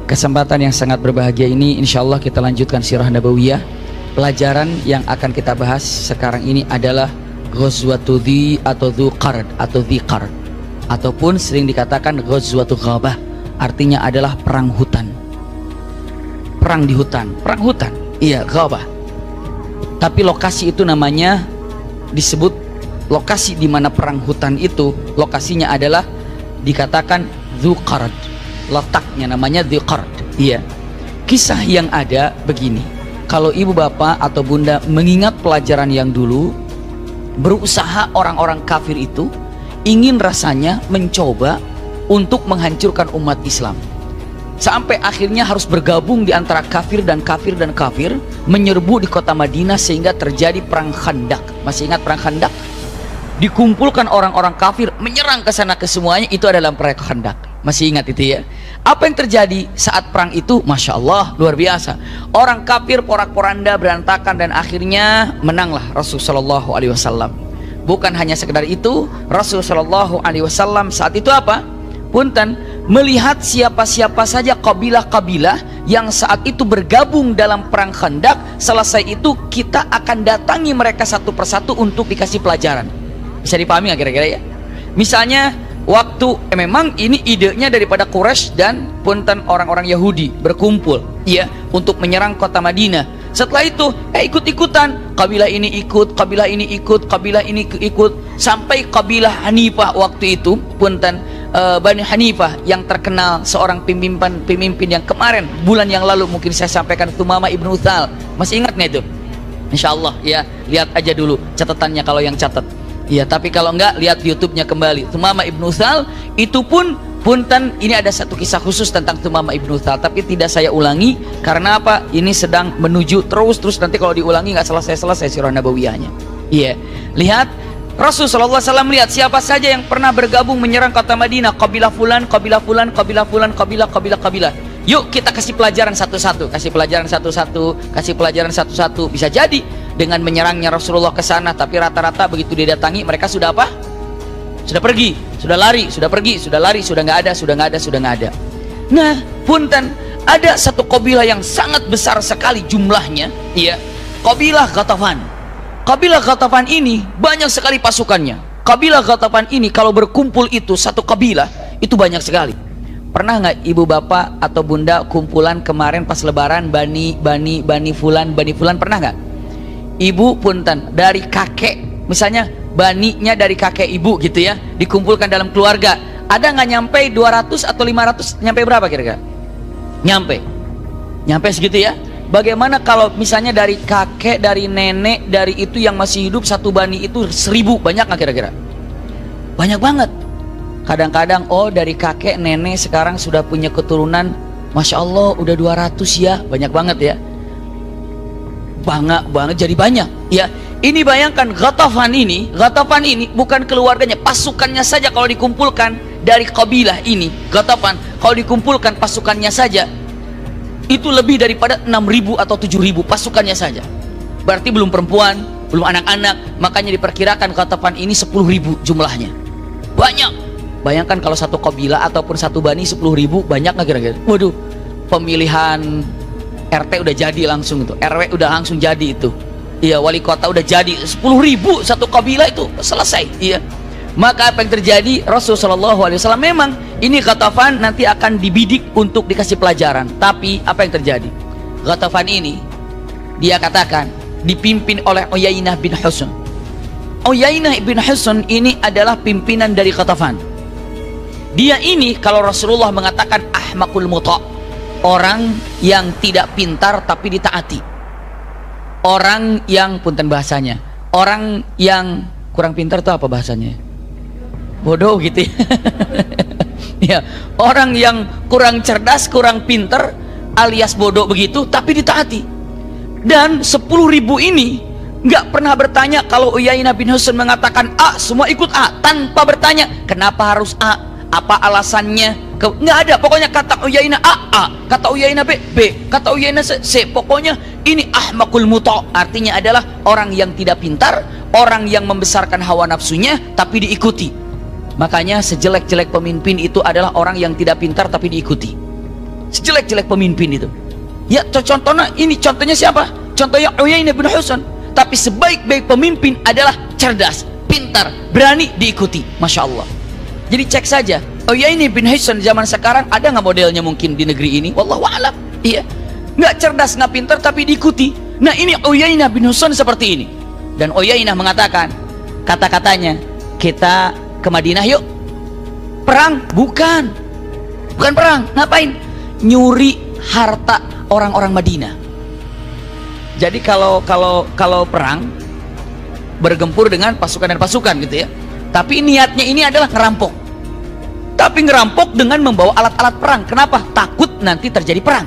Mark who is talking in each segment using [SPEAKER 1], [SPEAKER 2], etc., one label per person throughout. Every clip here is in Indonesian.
[SPEAKER 1] kesempatan yang sangat berbahagia ini insya Allah kita lanjutkan sirah nabawiyah. Pelajaran yang akan kita bahas sekarang ini adalah Ghazwatu Dhi atau Dhu Qard atau Dhi Qard, ataupun sering dikatakan Ghazwatu Ghabah, artinya adalah perang hutan. Perang di hutan, perang hutan. Iya, Ghabah. Tapi lokasi itu namanya disebut lokasi di mana perang hutan itu, lokasinya adalah dikatakan Dhu Qard. Letaknya namanya Dhu Qard. Iya. Kisah yang ada begini. Kalau ibu bapak atau bunda mengingat pelajaran yang dulu, berusaha orang-orang kafir itu ingin rasanya mencoba untuk menghancurkan umat Islam, sampai akhirnya harus bergabung di antara kafir dan kafir dan kafir, menyerbu di kota Madinah sehingga terjadi perang Khandaq. Masih ingat perang Khandaq? Dikumpulkan orang-orang kafir menyerang ke sana ke semuanya, itu adalah perang Khandaq. Masih ingat itu ya? Apa yang terjadi saat perang itu? Masya Allah, luar biasa. Orang kafir porak-poranda, berantakan, dan akhirnya menanglah Rasulullah SAW. Bukan hanya sekedar itu, Rasulullah SAW saat itu apa? Punten, melihat siapa-siapa saja kabilah-kabilah yang saat itu bergabung dalam perang Khandaq. Selesai itu kita akan datangi mereka satu persatu untuk dikasih pelajaran. Bisa dipahami nggak kira-kira ya? Misalnya waktu memang ini idenya daripada Quraisy dan punten orang-orang Yahudi berkumpul ya untuk menyerang kota Madinah. Setelah itu ikut-ikutan, kabilah ini ikut, kabilah ini ikut, kabilah ini ikut, sampai kabilah Hanifah waktu itu punten, Bani Hanifah yang terkenal seorang pemimpin yang kemarin bulan yang lalu mungkin saya sampaikan, Thumamah ibnu Utsal. Masih ingat nggak itu? Insya Allah ya, lihat aja dulu catatannya kalau yang catat. Ya, tapi kalau enggak lihat YouTube-nya kembali. Thumamah ibnu Utsal itu pun punten, ini ada satu kisah khusus tentang Thumamah ibnu Utsal, tapi tidak saya ulangi karena apa? Ini sedang menuju terus nanti kalau diulangi nggak selesai sirah nabawiyahnya. Iya. Lihat Rasulullah SAW melihat siapa saja yang pernah bergabung menyerang kota Madinah, kabilah fulan, kabilah fulan, kabilah fulan, kabilah. Yuk kita kasih pelajaran satu-satu, kasih pelajaran satu-satu. Bisa jadi dengan menyerangnya Rasulullah ke sana, tapi rata-rata begitu didatangi mereka sudah apa? Sudah pergi, sudah lari, sudah pergi, sudah lari, sudah nggak ada. Nah, punten, ada satu kabilah yang sangat besar sekali jumlahnya, iya, kabilah Ghatafan. Kabilah Ghatafan ini banyak sekali pasukannya. Kabilah Ghatafan ini kalau berkumpul itu satu kabilah itu banyak sekali. Pernah nggak ibu bapak atau bunda kumpulan kemarin pas lebaran bani fulan pernah nggak? Ibu punten dari kakek, misalnya baninya dari kakek ibu gitu ya, dikumpulkan dalam keluarga. Ada nggak nyampe 200 atau 500? Nyampe berapa kira-kira? Nyampe segitu ya. Bagaimana kalau misalnya dari kakek, dari nenek, dari itu yang masih hidup satu bani itu 1000, banyak nggak kira-kira? Banyak banget. Kadang-kadang dari kakek nenek sekarang sudah punya keturunan, Masya Allah udah 200 ya, banyak banget ya. Banget jadi banyak ya. Ini bayangkan Ghatafan ini bukan keluarganya, pasukannya saja kalau dikumpulkan dari kabilah ini Ghatafan, kalau dikumpulkan pasukannya saja itu lebih daripada 6.000 atau 7.000 pasukannya saja. Berarti belum perempuan, belum anak-anak, makanya diperkirakan Ghatafan ini 10.000 jumlahnya. Banyak. Bayangkan kalau satu kabilah ataupun satu bani 10.000, banyak nggak kira-kira? Waduh, pemilihan RT udah jadi langsung itu, RW udah langsung jadi itu. Iya, wali kota udah jadi, 10.000 satu kabilah itu selesai. Iya. Maka apa yang terjadi? Rasulullah SAW memang ini Ghatafan nanti akan dibidik untuk dikasih pelajaran. Tapi apa yang terjadi? Ghatafan ini dia katakan dipimpin oleh Uyainah bin Husn. Uyainah bin Husn ini adalah pimpinan dari Ghatafan. Dia ini kalau Rasulullah mengatakan ahmakul muta', orang yang tidak pintar tapi ditaati, orang yang punten bahasanya, orang yang kurang pintar itu apa bahasanya? Bodoh gitu ya. Ya, orang yang kurang cerdas, kurang pintar alias bodoh begitu tapi ditaati. Dan 10.000 ini nggak pernah bertanya. Kalau Uyainah bin Husn mengatakan A, semua ikut A tanpa bertanya kenapa harus A, apa alasannya, nggak ada. Pokoknya kata Uyainah A, kata Uyainah B, kata Uyainah C. Pokoknya ini ahmakul muta', artinya adalah orang yang tidak pintar, orang yang membesarkan hawa nafsunya tapi diikuti. Makanya sejelek-jelek pemimpin itu adalah orang yang tidak pintar tapi diikuti. sejelek-jelek pemimpin itu. Ya contohnya siapa? Contohnya Uyainah bin Hisn. Tapi sebaik-baik pemimpin adalah cerdas, pintar, berani diikuti. Masya Allah. Jadi cek saja, Uyainah bin Hisn zaman sekarang ada nggak modelnya mungkin di negeri ini? Wallahu a'lam. Iya, nggak cerdas, nggak pintar, tapi diikuti. Nah ini Uyainah bin Hisn seperti ini. Dan Uyainah mengatakan, kata-katanya, kita ke Madinah yuk. Perang? Bukan perang. Ngapain? Nyuri harta orang-orang Madinah. Jadi kalau perang bergempur dengan pasukan dan pasukan gitu ya. Tapi niatnya ini adalah ngerampok. Tapi ngerampok dengan membawa alat-alat perang. Kenapa? Takut nanti terjadi perang.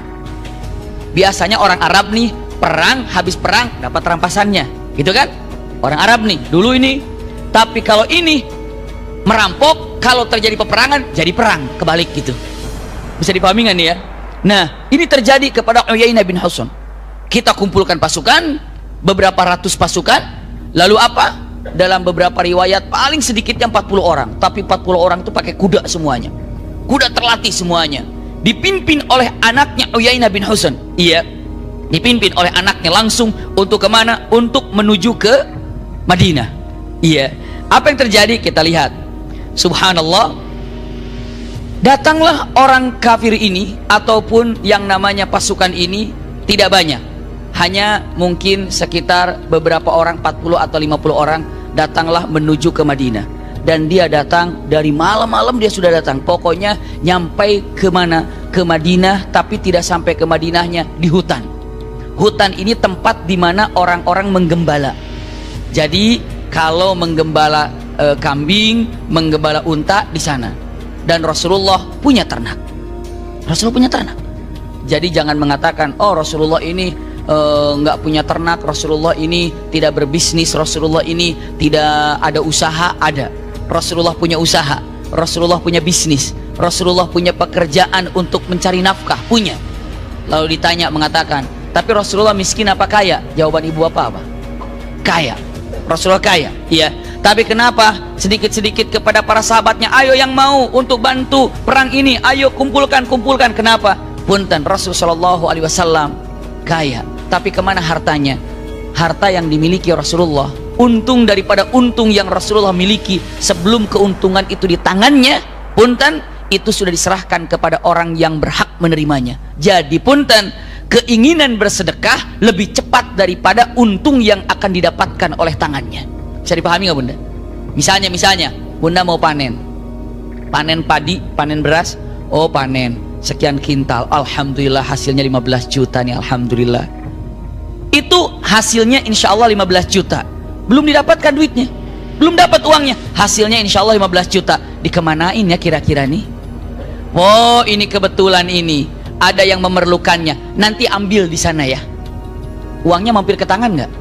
[SPEAKER 1] Biasanya orang Arab nih perang, habis perang dapat rampasannya, gitu kan? Orang Arab nih dulu ini. Tapi kalau ini merampok, kalau terjadi peperangan jadi perang, kebalik gitu. Bisa dipahami nggak nih ya? Nah, ini terjadi kepada Uyainah bin Hisn. Kita kumpulkan pasukan, beberapa ratus pasukan, lalu apa? Dalam beberapa riwayat paling sedikitnya 40 orang, tapi 40 orang itu pakai kuda semuanya. Kuda terlatih semuanya. Dipimpin oleh anaknya Uyainah bin Hisn. Iya, dipimpin oleh anaknya langsung untuk kemana? Untuk menuju ke Madinah. Iya. Apa yang terjadi? Kita lihat. Subhanallah. Datanglah orang kafir ini ataupun yang namanya pasukan ini tidak banyak. Hanya mungkin sekitar beberapa orang, 40 atau 50 orang datanglah menuju ke Madinah. Dan dia datang dari malam-malam, dia sudah datang. Pokoknya nyampai ke mana? Ke Madinah, tapi tidak sampai ke Madinahnya, di hutan. Hutan ini tempat di mana orang-orang menggembala. Jadi kalau menggembala kambing, menggembala unta di sana. Dan Rasulullah punya ternak. Rasulullah punya ternak. Jadi jangan mengatakan, oh Rasulullah ini nggak punya ternak, Rasulullah ini tidak berbisnis, Rasulullah ini tidak ada usaha. Ada. Rasulullah punya usaha, Rasulullah punya bisnis, Rasulullah punya pekerjaan untuk mencari nafkah, punya. Lalu ditanya mengatakan, tapi Rasulullah miskin apa kaya? Jawaban ibu apa? Kaya. Rasulullah kaya, iya. Tapi kenapa sedikit-sedikit kepada para sahabatnya, ayo yang mau untuk bantu perang ini, ayo kumpulkan. Kenapa? Punten, Rasulullah SAW kaya. Tapi kemana hartanya? Harta yang dimiliki Rasulullah, untung daripada untung yang Rasulullah miliki sebelum keuntungan itu di tangannya, punten, itu sudah diserahkan kepada orang yang berhak menerimanya. Jadi punten, keinginan bersedekah lebih cepat daripada untung yang akan didapatkan oleh tangannya. Bisa dipahami nggak Bunda? Misalnya Bunda mau panen padi, panen beras. Oh panen sekian kintal, alhamdulillah hasilnya 15 juta nih, alhamdulillah. Itu hasilnya insya Allah 15 juta. Belum didapatkan duitnya, belum dapat uangnya, hasilnya insya Allah 15 juta. Dikemanain ya kira-kira nih? Oh ini kebetulan ini ada yang memerlukannya, nanti ambil di sana ya. Uangnya mampir ke tangan nggak?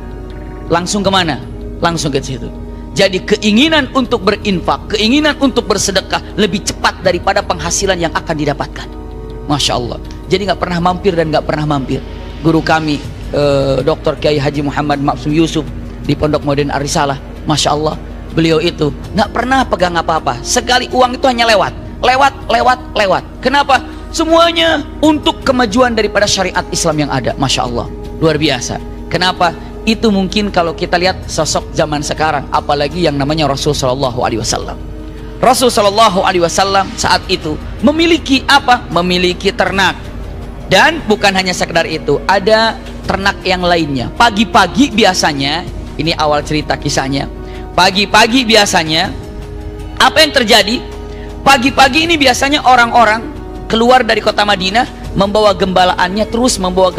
[SPEAKER 1] Langsung kemana? Langsung ke situ. Jadi keinginan untuk berinfak, keinginan untuk bersedekah lebih cepat daripada penghasilan yang akan didapatkan. Masya Allah. Jadi nggak pernah mampir dan nggak pernah mampir. Guru kami Dr. Kiai Haji Muhammad Maksum Yusuf di Pondok Modern Ar-Risalah, Masya Allah, beliau itu nggak pernah pegang apa-apa. Sekali uang itu hanya lewat. Kenapa? Semuanya untuk kemajuan daripada syariat Islam yang ada. Masya Allah, luar biasa. Kenapa? Itu mungkin kalau kita lihat sosok zaman sekarang, apalagi yang namanya Rasul Shallallahu Alaihi Wasallam. Rasul Shallallahu Alaihi Wasallam saat itu memiliki apa? Memiliki ternak. Dan bukan hanya sekedar itu, ada ternak yang lainnya. Pagi-pagi biasanya, ini awal cerita kisahnya. Pagi-pagi biasanya, apa yang terjadi? Pagi-pagi ini biasanya orang-orang keluar dari kota Madinah, membawa gembalaannya, terus membawa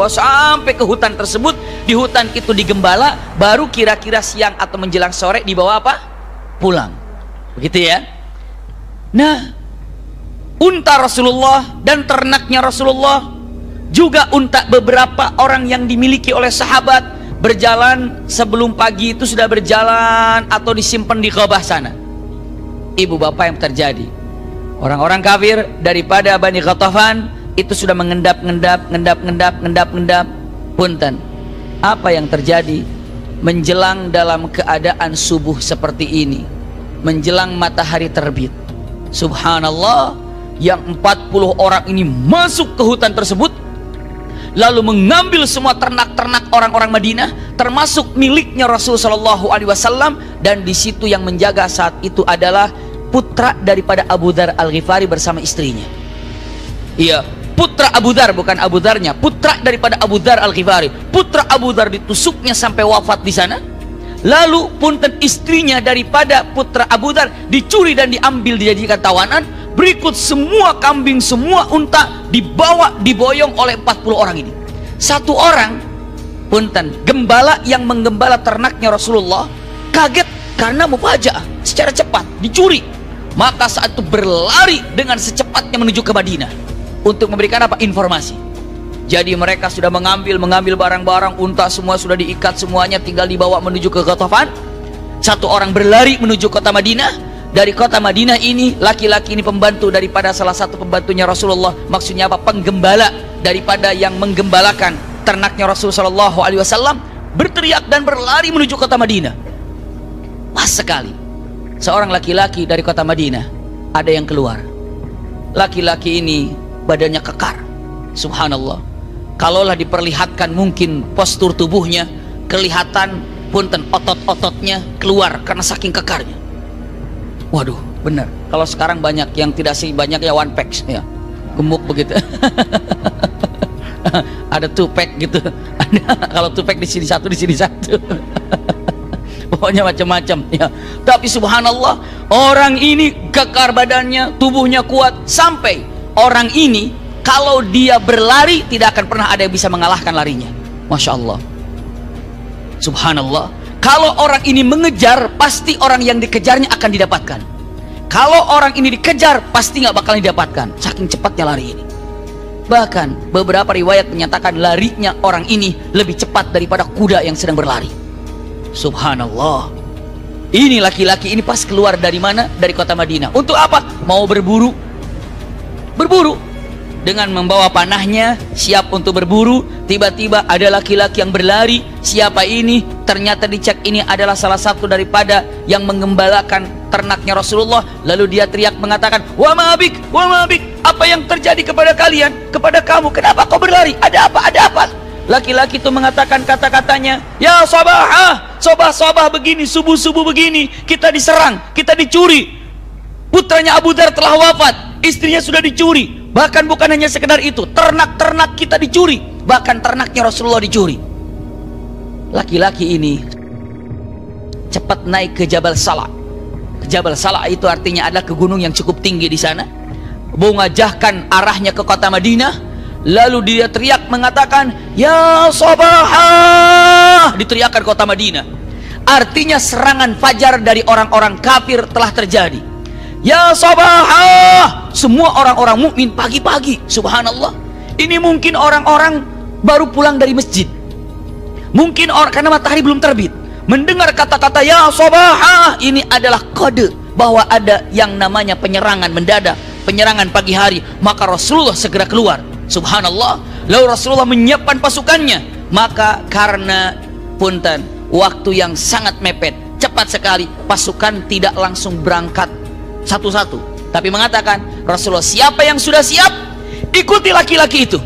[SPEAKER 1] sampai ke hutan tersebut. Di hutan itu digembala, baru kira-kira siang atau menjelang sore dibawa apa? Pulang. Begitu ya. Nah, unta Rasulullah dan ternaknya Rasulullah, juga unta beberapa orang yang dimiliki oleh sahabat, berjalan sebelum pagi itu sudah berjalan atau disimpan di Qabah sana. Ibu bapak yang terjadi, orang-orang kafir daripada Bani Ghatafan itu sudah mengendap. Punten, apa yang terjadi? Menjelang dalam keadaan subuh seperti ini, menjelang matahari terbit, subhanallah, yang 40 orang ini masuk ke hutan tersebut, lalu mengambil semua ternak-ternak orang-orang Madinah, termasuk miliknya Rasulullah SAW. Dan di situ yang menjaga saat itu adalah putra daripada Abu Dzar Al-Ghifari bersama istrinya. Iya, putra Abu Dzar, bukan Abu Dzarnya, putra daripada Abu Dzar Al-Ghifari. Putra Abu Dzar ditusuknya sampai wafat di sana. Lalu punten istrinya daripada putra Abu Dzar dicuri dan diambil, dijadikan tawanan. Berikut semua kambing, semua unta dibawa, diboyong oleh 40 orang ini. Satu orang, punten, gembala yang menggembala ternaknya Rasulullah, kaget karena mufajaah, secara cepat dicuri. Maka saat itu berlari dengan secepatnya menuju ke Madinah untuk memberikan apa? Informasi. Jadi mereka sudah mengambil barang-barang, unta semua sudah diikat semuanya, tinggal dibawa menuju ke Ghatafan. Satu orang berlari menuju kota Madinah. Dari kota Madinah ini, laki-laki ini pembantu daripada salah satu pembantunya Rasulullah. Maksudnya apa? Penggembala daripada yang menggembalakan ternaknya Rasulullah SAW, berteriak dan berlari menuju kota Madinah. Pas sekali seorang laki-laki dari kota Madinah ada yang keluar. Laki-laki ini badannya kekar, subhanallah. Kalaulah diperlihatkan mungkin postur tubuhnya, kelihatan punten otot-ototnya keluar karena saking kekarnya. Waduh, benar. Kalau sekarang banyak yang tidak sih, banyak ya one pack ya, gemuk begitu. Ada two pack gitu. Kalau two pack di sini satu, di sini satu. Pokoknya macam-macam ya. Tapi subhanallah, orang ini kekar badannya, tubuhnya kuat, sampai orang ini kalau dia berlari tidak akan pernah ada yang bisa mengalahkan larinya. Masya Allah, subhanallah. Kalau orang ini mengejar, pasti orang yang dikejarnya akan didapatkan. Kalau orang ini dikejar, pasti nggak bakal didapatkan, saking cepatnya lari ini. Bahkan beberapa riwayat menyatakan larinya orang ini lebih cepat daripada kuda yang sedang berlari. Subhanallah. Ini laki-laki ini pas keluar dari mana? Dari kota Madinah. Untuk apa? Mau berburu. Berburu. Dengan membawa panahnya, siap untuk berburu. Tiba-tiba ada laki-laki yang berlari. Siapa ini? Ternyata dicek ini adalah salah satu daripada yang menggembalakan ternaknya Rasulullah. Lalu dia teriak mengatakan, "Wa ma'abik, wa ma'abik, apa yang terjadi kepada kalian? Kepada kamu, kenapa kau berlari? Ada apa? Ada apa?" Laki-laki itu mengatakan kata-katanya, "Ya Sabah, Sabah begini, subuh-subuh begini, kita diserang, kita dicuri. Putranya Abu Dzar telah wafat, istrinya sudah dicuri. Bahkan bukan hanya sekedar itu, ternak-ternak kita dicuri, bahkan ternaknya Rasulullah dicuri." Laki-laki ini cepat naik ke Jabal Sala. Jabal Sala itu artinya adalah ke gunung yang cukup tinggi di sana. Mengajahkan arahnya ke kota Madinah. Lalu dia teriak mengatakan, "Ya Sabah!" Diteriakkan kota Madinah. Artinya serangan fajar dari orang-orang kafir telah terjadi. "Ya Sabah!" Semua orang-orang mukmin pagi-pagi, subhanallah. Ini mungkin orang-orang baru pulang dari masjid. Mungkin orang karena matahari belum terbit. Mendengar kata-kata "Ya Sabah", ini adalah kode bahwa ada yang namanya penyerangan mendadak, penyerangan pagi hari. Maka Rasulullah segera keluar. Subhanallah. Lalu Rasulullah menyiapkan pasukannya. Maka karena punten waktu yang sangat mepet, cepat sekali, pasukan tidak langsung berangkat satu-satu, tapi mengatakan, "Rasulullah, siapa yang sudah siap, ikuti laki-laki itu.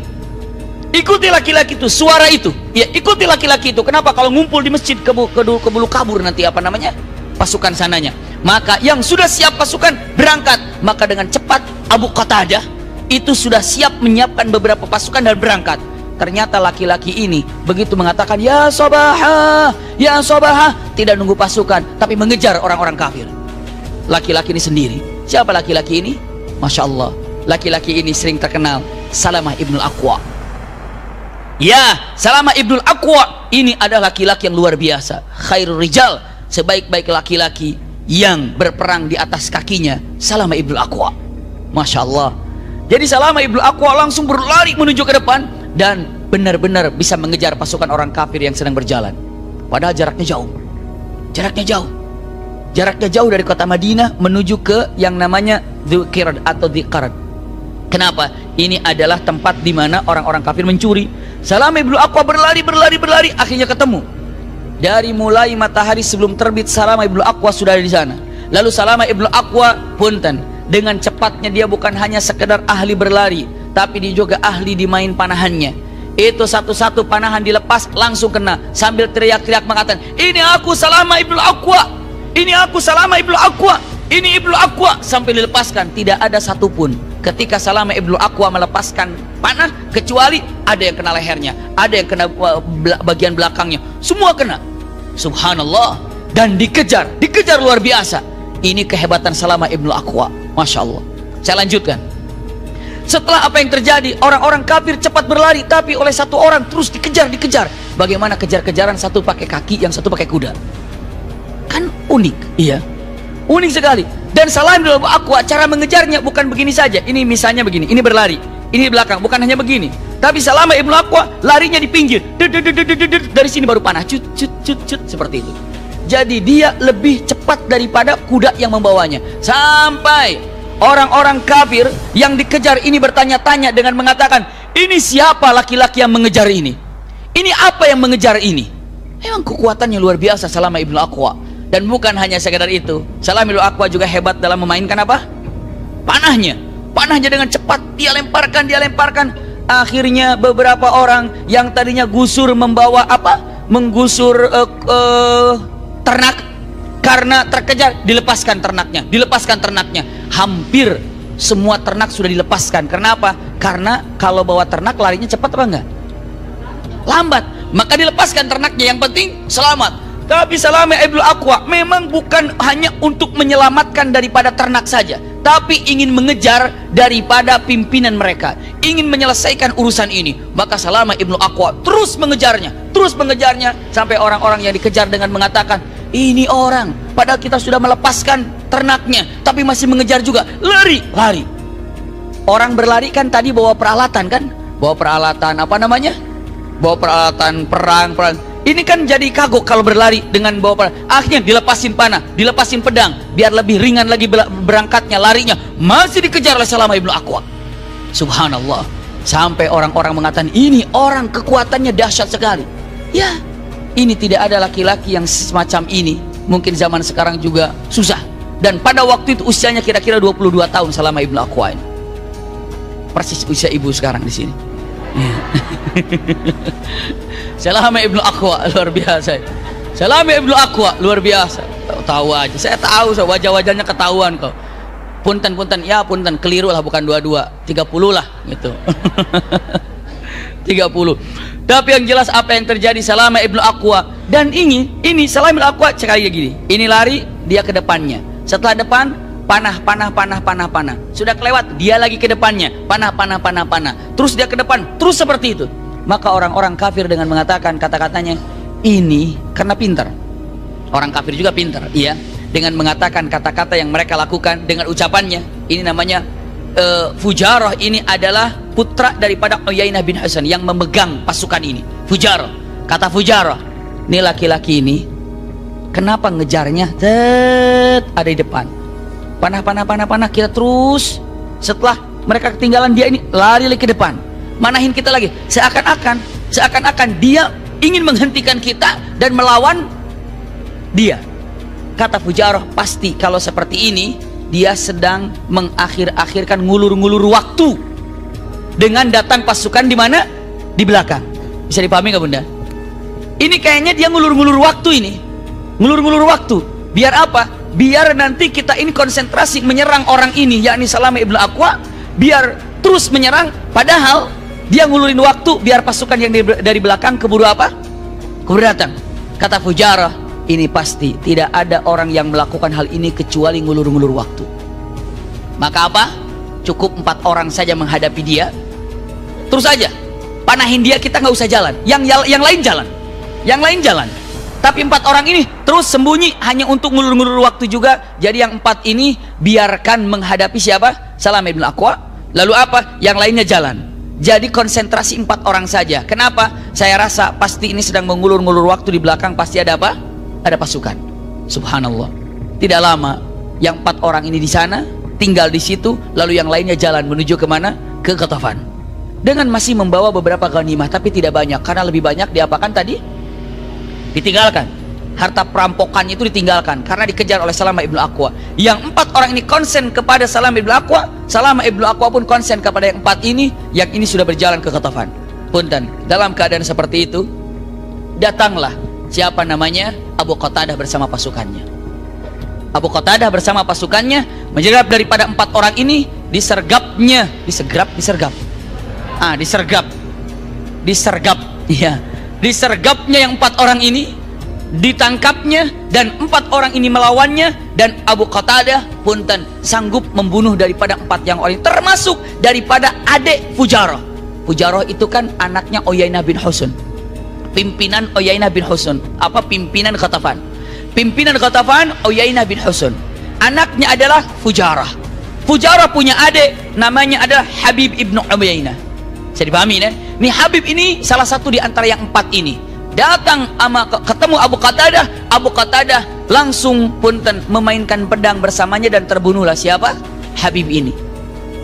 [SPEAKER 1] Ikuti laki-laki itu, suara itu. Ya, ikuti laki-laki itu." Kenapa? Kalau ngumpul di masjid keburu kabur nanti apa namanya? Pasukan sananya. Maka yang sudah siap pasukan berangkat. Maka dengan cepat Abu Qatadah itu sudah siap menyiapkan beberapa pasukan dan berangkat. Ternyata laki-laki ini begitu mengatakan "Ya Sabah, ya Sabah", tidak nunggu pasukan tapi mengejar orang-orang kafir. Laki-laki ini sendiri. Siapa laki-laki ini? Masya Allah, laki-laki ini sering terkenal Salamah Ibnul Aqwa. Ya, Salamah Ibnul Aqwa ini adalah laki-laki yang luar biasa. Khairul rijal, sebaik-baik laki-laki yang berperang di atas kakinya Salamah Ibnul Aqwa. Masya Allah. Jadi Salamah Ibnul Aqwa langsung berlari menuju ke depan dan benar-benar bisa mengejar pasukan orang kafir yang sedang berjalan. Padahal jaraknya jauh. Jaraknya jauh. Jaraknya jauh dari kota Madinah menuju ke yang namanya Dzulqirad atau Dziqarad. Kenapa? Ini adalah tempat di mana orang-orang kafir mencuri. Salamah Ibnul Aqwa berlari, akhirnya ketemu. Dari mulai matahari sebelum terbit, Salamah Ibnul Aqwa sudah ada di sana. Lalu Salamah Ibnul Aqwa punten Dengan cepatnya dia bukan hanya sekedar ahli berlari, tapi dia juga ahli di main panahannya. Itu satu-satu panahan dilepas langsung kena, sambil teriak-teriak mengatakan, ini aku Salama ibnu Aqwa, ini aku Salama ibnu Aqwa, ini ibnu Aqwa, sampai dilepaskan. Tidak ada satupun ketika Salama ibnu Aqwa melepaskan panah kecuali ada yang kena lehernya, ada yang kena bagian belakangnya, semua kena. Subhanallah. Dan dikejar luar biasa. Ini kehebatan Salama ibnu Aqwa, Masya Allah. Saya lanjutkan. Setelah apa yang terjadi, orang-orang kafir cepat berlari, tapi oleh satu orang terus dikejar. Bagaimana kejar-kejaran, satu pakai kaki, yang satu pakai kuda. Kan unik, iya, unik sekali. Dan Salama ibnu Aqwa cara mengejarnya bukan begini saja. Ini misalnya begini, ini berlari, ini di belakang, bukan hanya begini. Tapi Salama ibnu Aqwa larinya di pinggir, dari sini baru panah, cut, seperti itu. Jadi dia lebih cepat daripada kuda yang membawanya. Sampai orang-orang kafir yang dikejar ini bertanya-tanya dengan mengatakan, ini siapa laki-laki yang mengejar ini? Ini apa yang mengejar ini? Memang kekuatannya luar biasa Salama ibnu Aqwa. Dan bukan hanya sekedar itu, Salama ibnu Aqwa juga hebat dalam memainkan apa? Panahnya dengan cepat dia lemparkan. Akhirnya beberapa orang yang tadinya gusur membawa apa? Menggusur ternak, karena terkejar dilepaskan ternaknya. Hampir semua ternak sudah dilepaskan. Kenapa? Karena kalau bawa ternak larinya cepat apa enggak? Lambat. Maka dilepaskan ternaknya, yang penting selamat. Tapi Salama ibnu Aqwa memang bukan hanya untuk menyelamatkan daripada ternak saja, tapi ingin mengejar daripada pimpinan mereka, ingin menyelesaikan urusan ini. Maka Salama ibnu Aqwa terus mengejarnya sampai orang-orang yang dikejar dengan mengatakan, ini orang, padahal kita sudah melepaskan ternaknya, tapi masih mengejar juga. Lari. Orang berlari kan tadi bawa peralatan kan? Bawa peralatan apa namanya? Bawa peralatan perang. Ini kan jadi kagok kalau berlari dengan bawa peralatan. Akhirnya dilepasin panah, dilepasin pedang, biar lebih ringan lagi berangkatnya, larinya. Masih dikejar oleh Salama ibnu Aqwa. Subhanallah. Sampai orang-orang mengatakan, ini orang kekuatannya dahsyat sekali. Ya, ini tidak ada laki-laki yang semacam ini. Mungkin zaman sekarang juga susah. Dan pada waktu itu usianya kira-kira 22 tahun Salama ibnu Aqwa ini. Persis usia ibu sekarang di sini. Salama ibnu Aqwa luar biasa. Salama ibnu Aqwa luar biasa. Tahu aja, saya tahu wajah-wajahnya ketahuan kok. Punten, ya punten, keliru lah, bukan 22, 30 lah gitu. 30. Tapi yang jelas apa yang terjadi Salama ibnu Aqwa. Dan ini Salama ibnu Aqwa sekali gini. Ini lari, dia ke depannya. Setelah depan, panah. Sudah kelewat, dia lagi ke depannya. Panah. Terus dia ke depan, terus seperti itu. Maka orang-orang kafir dengan mengatakan kata-katanya, ini karena pintar. Orang kafir juga pintar, iya. Dengan mengatakan kata-kata yang mereka lakukan dengan ucapannya. Ini namanya Fujarah, ini adalah putra daripada Uyainah bin Hasan yang memegang pasukan ini. Fujarah, kata Fujarah, ini laki-laki ini kenapa ngejarnya? Ada di depan. Panah, kita terus. Setelah mereka ketinggalan, dia ini lari lagi ke depan, manahin kita lagi. Seakan-akan dia ingin menghentikan kita dan melawan dia. Kata Fujarah, pasti kalau seperti ini dia sedang mengakhir-akhirkan, ngulur-ngulur waktu dengan datang pasukan di mana? Di belakang. Bisa dipahami nggak bunda? Ini kayaknya dia ngulur-ngulur waktu ini. Ngulur-ngulur waktu. Biar apa? Biar nanti kita ini konsentrasi menyerang orang ini, yakni Salama ibnu Aqwa, biar terus menyerang, padahal dia ngulurin waktu biar pasukan yang dari belakang keburu apa? Keburu datang. Kata Fujarah, ini pasti tidak ada orang yang melakukan hal ini kecuali ngulur-ngulur waktu. Maka apa? Cukup 4 orang saja menghadapi dia. Terus aja panahin dia, kita nggak usah jalan. Yang lain jalan. Tapi 4 orang ini terus sembunyi hanya untuk ngulur-ngulur waktu juga. Jadi yang 4 ini biarkan menghadapi siapa? Salama ibnu Aqwa. Lalu apa? Yang lainnya jalan. Jadi konsentrasi 4 orang saja. Kenapa? Saya rasa pasti ini sedang mengulur-ngulur waktu, di belakang pasti ada apa? Ada pasukan. Subhanallah. Tidak lama yang 4 orang ini di sana, tinggal di situ, lalu yang lainnya jalan menuju kemana? Ke Ghatafan. Dengan masih membawa beberapa ghanimah, tapi tidak banyak, karena lebih banyak diapakan tadi? Ditinggalkan. harta perampokannya itu ditinggalkan karena dikejar oleh Salamah ibnu Aqwa. Yang 4 orang ini konsen kepada Salamah ibnu Aqwa, Salamah ibnu Aqwa pun konsen kepada yang 4 ini, yang ini sudah berjalan ke Ghatafan. Punten, dalam keadaan seperti itu, datanglah siapa namanya? Abu Qatadah bersama pasukannya. Abu Qatadah bersama pasukannya menyergap daripada 4 orang ini, disergapnya, disergapnya yang 4 orang ini, ditangkapnya, dan 4 orang ini melawannya, dan Abu Qatadah punten sanggup membunuh daripada 4 yang orang, termasuk daripada adik Fujarah. Fujarah itu kan anaknya Uyainah bin Husun, pimpinan Uyainah bin Husun, pimpinan Ghatafan. Pimpinan Ghatafan Uyainah bin Husun, anaknya adalah Fujarah. Fujarah punya adik namanya adalah Habib ibnu Uyainah. Bisa dipahami ya? Nih Habib ini salah satu di antara yang 4 ini. Datang ketemu Abu Qatadah, Abu Qatadah langsung punten memainkan pedang bersamanya dan terbunuhlah siapa? Habib ini.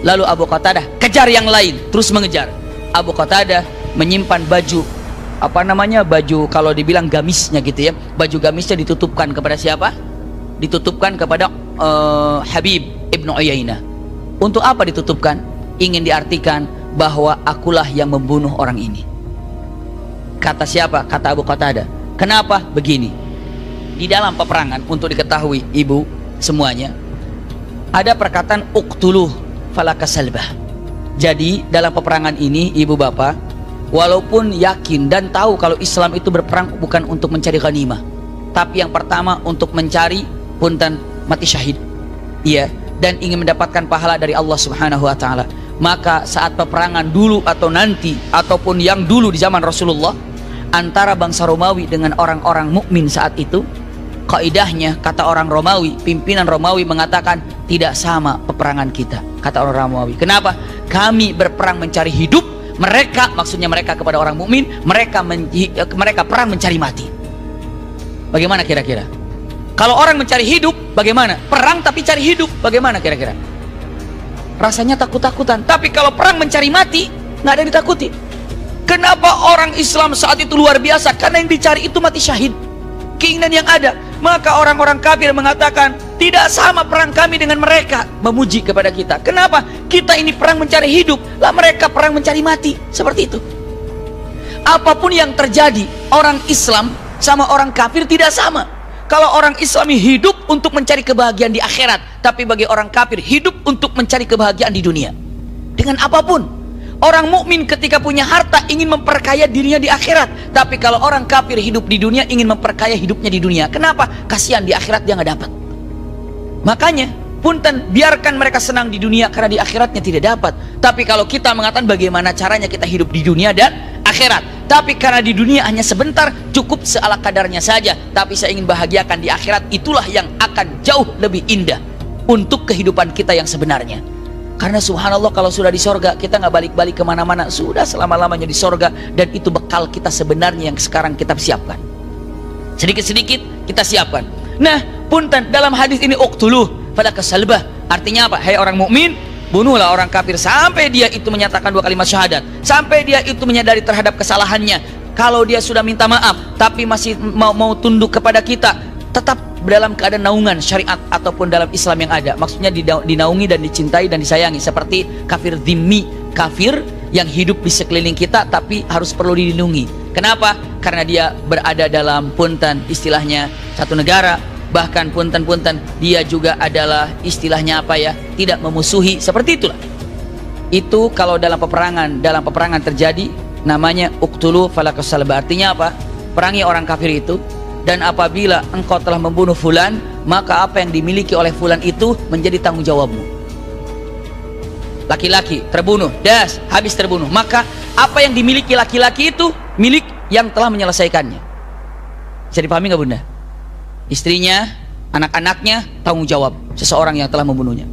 [SPEAKER 1] Lalu Abu Qatadah kejar yang lain, terus mengejar. Abu Qatadah menyimpan baju, baju kalau dibilang gamisnya gitu ya, baju gamisnya ditutupkan kepada siapa? Ditutupkan kepada Habib ibnu Uyainah. Untuk apa ditutupkan? Ingin diartikan bahwa akulah yang membunuh orang ini. Kata siapa? Kata Abu Qatadah. Kenapa? Begini, di dalam peperangan, untuk diketahui ibu semuanya, ada perkataan uqtuluh falakasalbah. Jadi dalam peperangan ini ibu bapak, walaupun yakin dan tahu kalau Islam itu berperang bukan untuk mencari ghanimah, tapi yang pertama untuk mencari punten mati syahid, iya, dan ingin mendapatkan pahala dari Allah Subhanahu wa taala. Maka saat peperangan dulu atau nanti, ataupun yang dulu di zaman Rasulullah, antara bangsa Romawi dengan orang-orang mukmin saat itu, kaidahnya, kata orang Romawi, pimpinan Romawi mengatakan tidak sama peperangan kita. Kata orang Romawi, kenapa? Kami berperang mencari hidup, mereka, maksudnya mereka kepada orang mukmin, mereka perang mencari mati. Bagaimana kira-kira? Kalau orang mencari hidup, bagaimana? Perang tapi cari hidup, bagaimana kira-kira? Rasanya takut-takutan. Tapi kalau perang mencari mati, nggak ada yang ditakuti. Kenapa orang Islam saat itu luar biasa? Karena yang dicari itu mati syahid, keinginan yang ada. Maka orang-orang kafir mengatakan tidak sama perang kami dengan mereka, memuji kepada kita. Kenapa? Kita ini perang mencari hidup, lah mereka perang mencari mati. Seperti itu. Apapun yang terjadi, orang Islam sama orang kafir tidak sama. Kalau orang Islam hidup untuk mencari kebahagiaan di akhirat, tapi bagi orang kafir hidup untuk mencari kebahagiaan di dunia. Dengan apapun. Orang mukmin ketika punya harta ingin memperkaya dirinya di akhirat, tapi kalau orang kafir hidup di dunia ingin memperkaya hidupnya di dunia. Kenapa? Kasihan di akhirat dia nggak dapat. Makanya punten, biarkan mereka senang di dunia karena di akhiratnya tidak dapat. Tapi kalau kita mengatakan bagaimana caranya kita hidup di dunia dan akhirat, tapi karena di dunia hanya sebentar, cukup seala kadarnya saja, tapi saya ingin bahagiakan di akhirat, itulah yang akan jauh lebih indah untuk kehidupan kita yang sebenarnya. Karena subhanallah, kalau sudah di sorga, kita nggak balik-balik kemana-mana, sudah selama-lamanya di sorga, dan itu bekal kita sebenarnya yang sekarang kita siapkan. Sedikit-sedikit kita siapkan. Nah, punten, dalam hadis ini uqtuluh falakasalbah, artinya apa? Hai orang mukmin, bunuhlah orang kafir sampai dia itu menyatakan 2 kalimat syahadat, sampai dia itu menyadari terhadap kesalahannya. Kalau dia sudah minta maaf tapi masih mau tunduk kepada kita, tetap dalam keadaan naungan syariat ataupun dalam Islam yang ada. Maksudnya dinaungi dan dicintai dan disayangi, seperti kafir dhimmi, kafir yang hidup di sekeliling kita tapi harus perlu dilindungi. Kenapa? Karena dia berada dalam punten, istilahnya satu negara. Bahkan punten-punten dia juga adalah istilahnya apa ya, tidak memusuhi, seperti itulah. Itu kalau dalam peperangan terjadi, namanya uqtulu falakasalbah. Artinya apa? Perangi orang kafir itu, dan apabila engkau telah membunuh fulan, maka apa yang dimiliki oleh fulan itu menjadi tanggung jawabmu. Laki-laki terbunuh, das, habis terbunuh, maka apa yang dimiliki laki-laki itu milik yang telah menyelesaikannya. Bisa dipahami nggak bunda? Istrinya, anak-anaknya, tanggung jawab seseorang yang telah membunuhnya.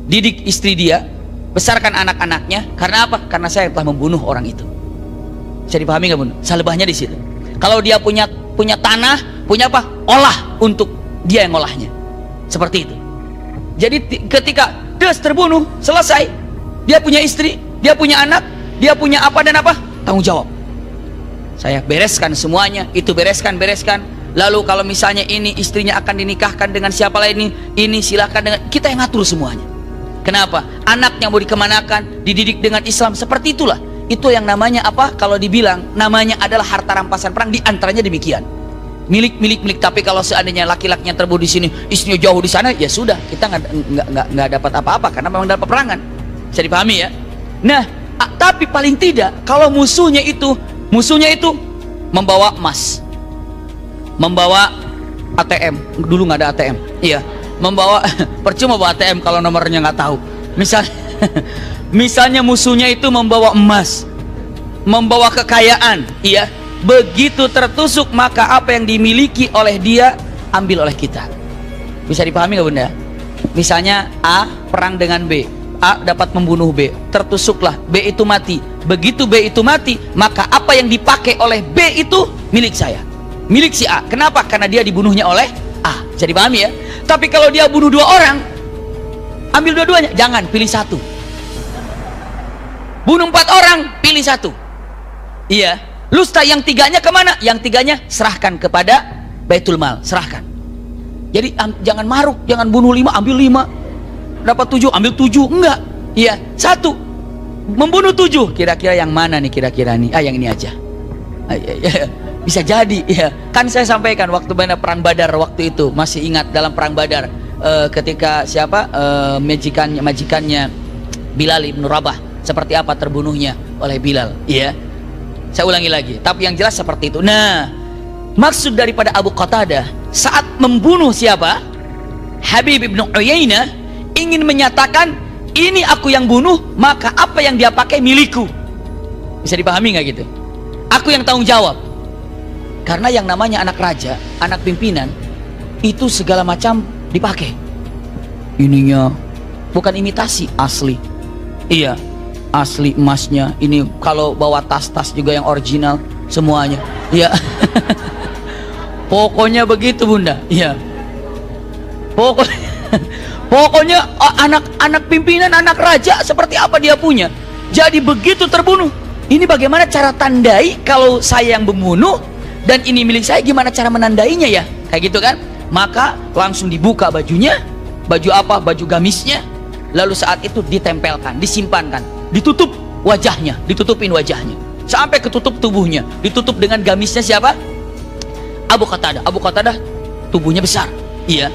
[SPEAKER 1] Didik istri dia, besarkan anak-anaknya. Karena apa? Karena saya telah membunuh orang itu. Bisa dipahami nggak bunda? Salbahnya di situ. Kalau dia punya tanah, punya apa? Olah untuk dia yang ngolahnya. Seperti itu. Jadi ketika dia terbunuh, selesai. Dia punya istri, dia punya anak, dia punya apa dan apa? Tanggung jawab. Saya bereskan semuanya, itu bereskan. Lalu kalau misalnya ini istrinya akan dinikahkan dengan siapa lain, ini silakan dengan kita yang ngatur semuanya. Kenapa? Anaknya mau dikemanakan, dididik dengan Islam, seperti itulah. Itu yang namanya apa? Kalau dibilang namanya adalah harta rampasan perang, diantaranya demikian. Milik. Tapi kalau seandainya laki-lakinya terbunuh di sini, istrinya jauh di sana, ya sudah, kita nggak dapat apa-apa karena memang dapat peperangan. Bisa dipahami ya? Nah, tapi paling tidak kalau musuhnya itu membawa emas, membawa ATM. Dulu nggak ada ATM. Iya, membawa percuma bawa ATM kalau nomornya nggak tahu. Misalnya musuhnya itu membawa emas, membawa kekayaan, iya. Begitu tertusuk, maka apa yang dimiliki oleh dia ambil oleh kita. Bisa dipahami nggak bunda? Misalnya A perang dengan B, A dapat membunuh B, tertusuklah, B itu mati. Begitu B itu mati, maka apa yang dipakai oleh B itu milik saya, milik si A. Kenapa? Karena dia dibunuhnya oleh A. Bisa dipahami ya? Tapi kalau dia bunuh 2 orang, ambil dua-duanya. Jangan, pilih 1. Bunuh 4 orang, pilih 1. Iya. Lusta yang 3-nya kemana? Yang 3-nya serahkan kepada Baitul Mal, serahkan. Jadi jangan maruk, jangan bunuh 5, ambil 5. Dapat 7, ambil 7. Enggak. Iya, 1 membunuh 7. Kira-kira yang mana nih kira-kira nih? Yang ini aja. Bisa jadi ya. Kan saya sampaikan waktu perang Badar waktu itu, masih ingat dalam perang Badar ketika siapa? Majikannya Bilal bin Rabah, seperti apa terbunuhnya oleh Bilal, iya. Saya ulangi lagi, tapi yang jelas seperti itu. Nah, maksud daripada Abu Qatadah saat membunuh siapa? Habib ibn Uyainah, ingin menyatakan ini aku yang bunuh, maka apa yang dia pakai milikku. Bisa dipahami nggak gitu? Aku yang tanggung jawab. Karena yang namanya anak raja, anak pimpinan, itu segala macam dipakai. Ininya bukan imitasi, asli. Iya, asli emasnya. Ini kalau bawa tas-tas juga yang original semuanya. Iya. Pokoknya begitu bunda. Iya. Pokoknya anak pimpinan, anak raja seperti apa dia punya. Jadi begitu terbunuh, ini bagaimana cara tandai kalau saya yang membunuh dan ini milik saya, gimana cara menandainya ya? Kayak gitu kan? Maka langsung dibuka bajunya. Baju apa? Baju gamisnya. Lalu saat itu ditempelkan, disimpankan, ditutup wajahnya, ditutupin wajahnya sampai ketutup tubuhnya, ditutup dengan gamisnya siapa? Abu Qatadah. Abu Qatadah tubuhnya besar, iya.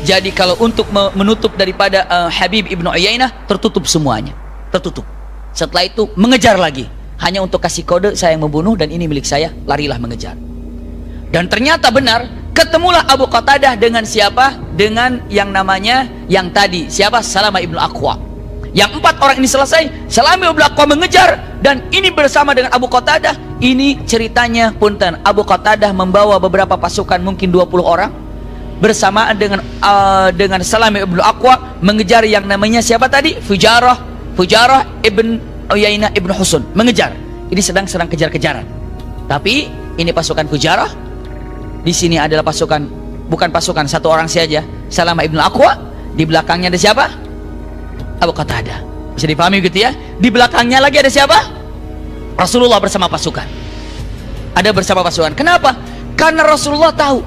[SPEAKER 1] Jadi kalau untuk menutup daripada Habib ibn Uyainah, tertutup semuanya, tertutup. Setelah itu mengejar lagi, hanya untuk kasih kode saya yang membunuh dan ini milik saya, larilah mengejar. Dan ternyata benar, ketemulah Abu Qatadah dengan siapa? Dengan yang namanya yang tadi siapa? Salamah ibn Aqwa. Yang 4 orang ini selesai, Salamah ibn Aqwa mengejar, dan ini bersama dengan Abu Qatadah. Ini ceritanya punten, Abu Qatadah membawa beberapa pasukan, mungkin 20 orang, bersamaan dengan Salamah ibn Aqwa mengejar yang namanya siapa tadi? Fujarah ibn Uyainah ibn Husun, mengejar. Ini sedang kejar-kejaran. Tapi ini pasukan Fujarah. Di sini adalah pasukan, bukan pasukan, 1 orang saja, Salamah ibn Aqwa. Di belakangnya ada siapa? Abu Qatadah. Bisa dipahami gitu ya? Di belakangnya lagi ada siapa? Rasulullah bersama pasukan. Ada bersama pasukan. Kenapa? Karena Rasulullah tahu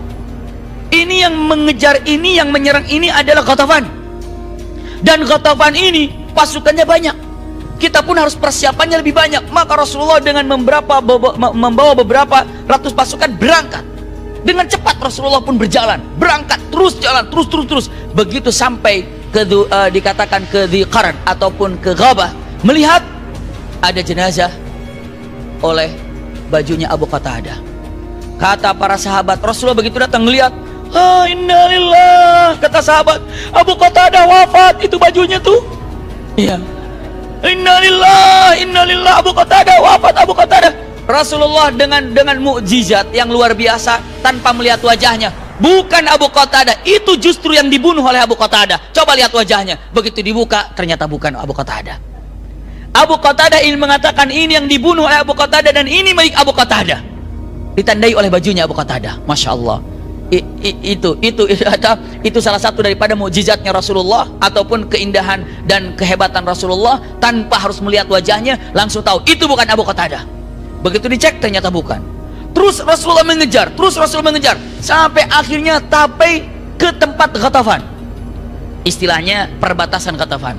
[SPEAKER 1] ini yang mengejar ini, yang menyerang ini adalah Ghatafan. Dan Ghatafan ini pasukannya banyak. Kita pun harus persiapannya lebih banyak. Maka Rasulullah dengan membawa beberapa ratus pasukan berangkat. Dengan cepat Rasulullah pun berjalan, berangkat, terus jalan, terus. Begitu sampai ke dikatakan ke Dhi Qarad ataupun ke Ghabah, melihat ada jenazah oleh bajunya Abu Qatadah. Kata para sahabat, Rasulullah begitu datang melihat, innalillah, kata sahabat, Abu Qatadah wafat, itu bajunya tuh. Iya. Innalillah, Abu Qatadah wafat, Abu Qatadah. Rasulullah dengan mukjizat yang luar biasa, tanpa melihat wajahnya, bukan Abu Qatadah, itu justru yang dibunuh oleh Abu Qatadah. Coba lihat wajahnya, begitu dibuka ternyata bukan Abu Qatadah. Abu Qatadah ini mengatakan ini yang dibunuh oleh Abu Qatadah dan ini milik Abu Qatadah. Ditandai oleh bajunya Abu Qatadah. Masya Allah. Itu salah satu daripada mukjizatnya Rasulullah, ataupun keindahan dan kehebatan Rasulullah, tanpa harus melihat wajahnya langsung tahu itu bukan Abu Qatadah. Begitu dicek ternyata bukan. Terus Rasulullah mengejar, sampai akhirnya sampai ke tempat Ghatafan. Istilahnya perbatasan Ghatafan.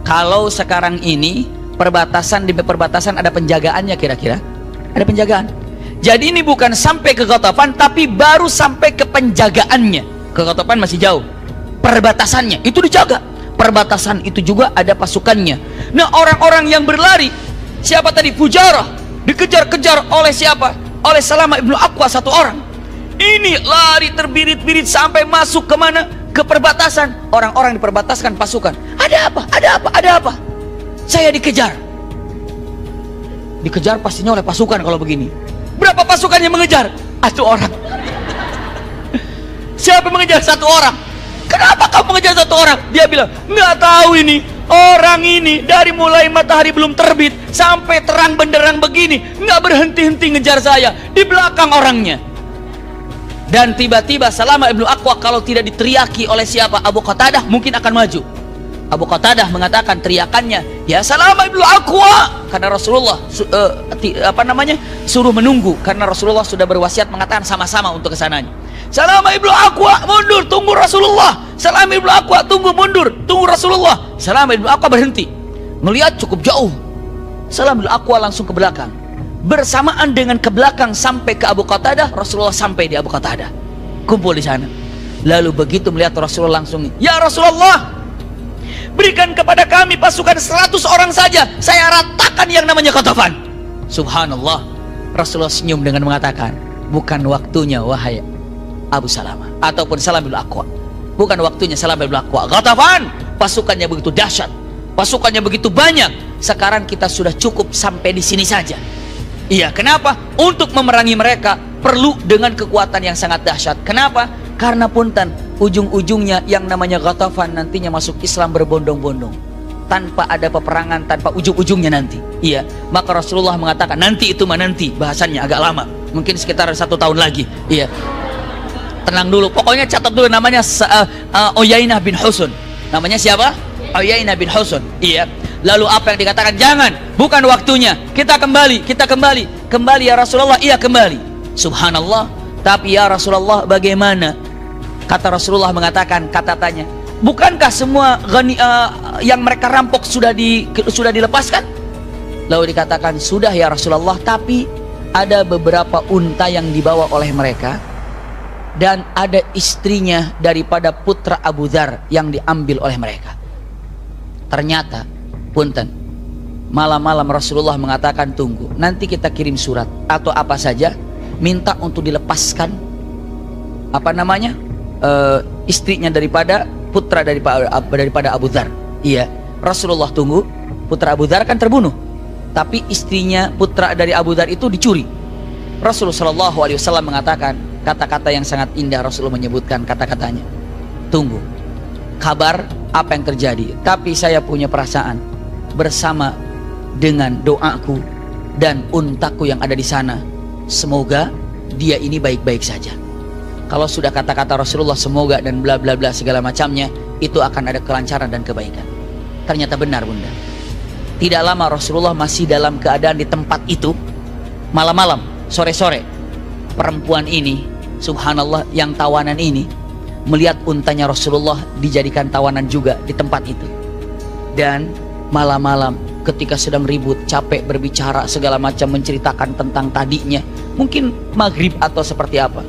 [SPEAKER 1] Kalau sekarang ini perbatasan, di perbatasan ada penjagaannya, kira-kira ada penjagaan. Jadi ini bukan sampai ke Ghatafan, tapi baru sampai ke penjagaannya. Ke Ghatafan masih jauh, perbatasannya itu dijaga. Perbatasan itu juga ada pasukannya. Nah, orang-orang yang berlari, siapa tadi? Fujarah, dikejar-kejar oleh siapa? Oleh Salama ibnu Aqwa, satu orang. Ini lari terbirit-birit sampai masuk ke mana? Ke perbatasan. Orang-orang diperbataskan pasukan. Ada apa? Ada apa? Ada apa? Saya dikejar. Dikejar pastinya oleh pasukan kalau begini. Berapa pasukan yang mengejar? Satu orang. Siapa yang mengejar? Satu orang. Kenapa kamu mengejar satu orang? Dia bilang, nggak tahu ini. Orang ini dari mulai matahari belum terbit sampai terang benderang begini, nggak berhenti-henti ngejar saya. Di belakang orangnya. Dan tiba-tiba Salama ibnu Aqwa kalau tidak diteriaki oleh siapa? Abu Qatadah, mungkin akan maju. Abu Qatadah mengatakan teriakannya, ya Salama ibnu Aqwa, karena Rasulullah suruh menunggu, karena Rasulullah sudah berwasiat mengatakan sama-sama untuk kesananya. Salama ibnu Aqwa mundur, tunggu Rasulullah. Salama ibnu Aqwa tunggu, mundur, tunggu Rasulullah. Salama ibnu Aqwa berhenti, melihat cukup jauh. Salama ibnu Aqwa langsung ke belakang. Bersamaan dengan ke belakang sampai ke Abu Qatadah, Rasulullah sampai di Abu Qatadah, kumpul di sana. Lalu begitu melihat Rasulullah langsung, ya Rasulullah, berikan kepada kami pasukan 100 orang saja, saya ratakan yang namanya Ghatafan. Subhanallah. Rasulullah senyum dengan mengatakan, bukan waktunya wahai Abu Salama ataupun Salama ibnu Aqwa, bukan waktunya Salama ibnu Aqwa. Ghatafan pasukannya begitu dahsyat, pasukannya begitu banyak. Sekarang kita sudah cukup sampai di sini saja. Iya, kenapa? Untuk memerangi mereka perlu dengan kekuatan yang sangat dahsyat. Kenapa? Karena punten, ujung-ujungnya yang namanya Ghatafan nantinya masuk Islam berbondong-bondong, tanpa ada peperangan, tanpa ujung-ujungnya nanti. Iya, maka Rasulullah mengatakan nanti itu mah nanti, bahasannya agak lama, mungkin sekitar 1 tahun lagi. Iya, tenang dulu, pokoknya catat dulu namanya Uyainah bin Husun. Namanya siapa? Uyainah bin Husun. Iya. Lalu apa yang dikatakan? Jangan, bukan waktunya, kita kembali, kembali ya Rasulullah. Iya, kembali. Subhanallah. Tapi ya Rasulullah, bagaimana? Kata Rasulullah mengatakan, kata-katanya, bukankah semua yang mereka rampok sudah dilepaskan? Lalu dikatakan, sudah ya Rasulullah, tapi ada beberapa unta yang dibawa oleh mereka, dan ada istrinya daripada putra Abu Dzar yang diambil oleh mereka. Ternyata, punten, malam-malam Rasulullah mengatakan, tunggu, nanti kita kirim surat atau apa saja, minta untuk dilepaskan istrinya daripada putra daripada Abu Dzar. Iya, Rasulullah tunggu. Putra Abu Dzar kan terbunuh, tapi istrinya putra dari Abu Dzar itu dicuri. Rasulullah SAW mengatakan kata-kata yang sangat indah. Rasulullah menyebutkan kata-katanya, tunggu kabar apa yang terjadi, tapi saya punya perasaan bersama dengan doaku dan untaku yang ada di sana, semoga dia ini baik-baik saja. Kalau sudah kata-kata Rasulullah semoga dan bla bla bla segala macamnya, itu akan ada kelancaran dan kebaikan. Ternyata benar, Bunda. Tidak lama Rasulullah masih dalam keadaan di tempat itu. Malam-malam, sore-sore, perempuan ini, subhanallah, yang tawanan ini melihat untanya Rasulullah dijadikan tawanan juga di tempat itu. Dan malam-malam ketika sedang ribut, capek berbicara segala macam, menceritakan tentang tadinya, mungkin maghrib atau seperti apa,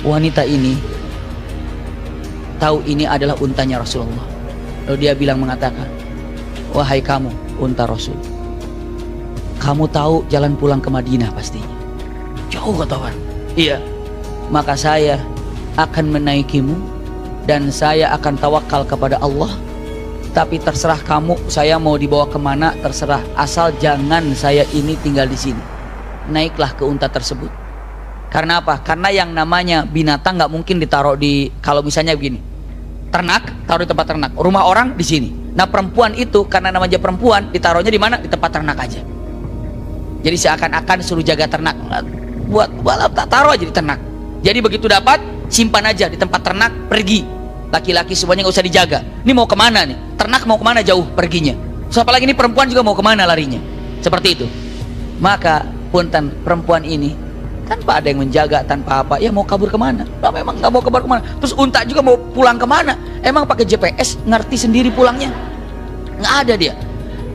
[SPEAKER 1] wanita ini tahu ini adalah untanya Rasulullah. Lalu dia mengatakan, wahai kamu unta Rasul, kamu tahu jalan pulang ke Madinah pastinya. Jauh ketahuan. Iya, maka saya akan menaikimu dan saya akan tawakal kepada Allah. Tapi terserah kamu, saya mau dibawa kemana terserah, asal jangan saya ini tinggal di sini. Naiklah ke unta tersebut. Karena apa? Karena yang namanya binatang nggak mungkin ditaruh di, kalau misalnya begini, ternak taruh di tempat ternak, rumah orang di sini. Nah perempuan itu karena namanya perempuan, ditaruhnya di mana? Di tempat ternak aja. Jadi seakan-akan suruh jaga ternak, buat taruh aja di ternak. Jadi begitu dapat, simpan aja di tempat ternak, pergi. Laki-laki semuanya nggak usah dijaga. Ini mau kemana nih? Ternak mau kemana jauh perginya? So, apalagi ini perempuan juga mau kemana larinya? Seperti itu. Maka punten perempuan ini tanpa ada yang menjaga, tanpa apa, ya mau kabur kemana? Nah, memang nggak mau kabur kemana. Terus unta juga mau pulang kemana? Emang pakai GPS ngerti sendiri pulangnya? Nggak ada dia.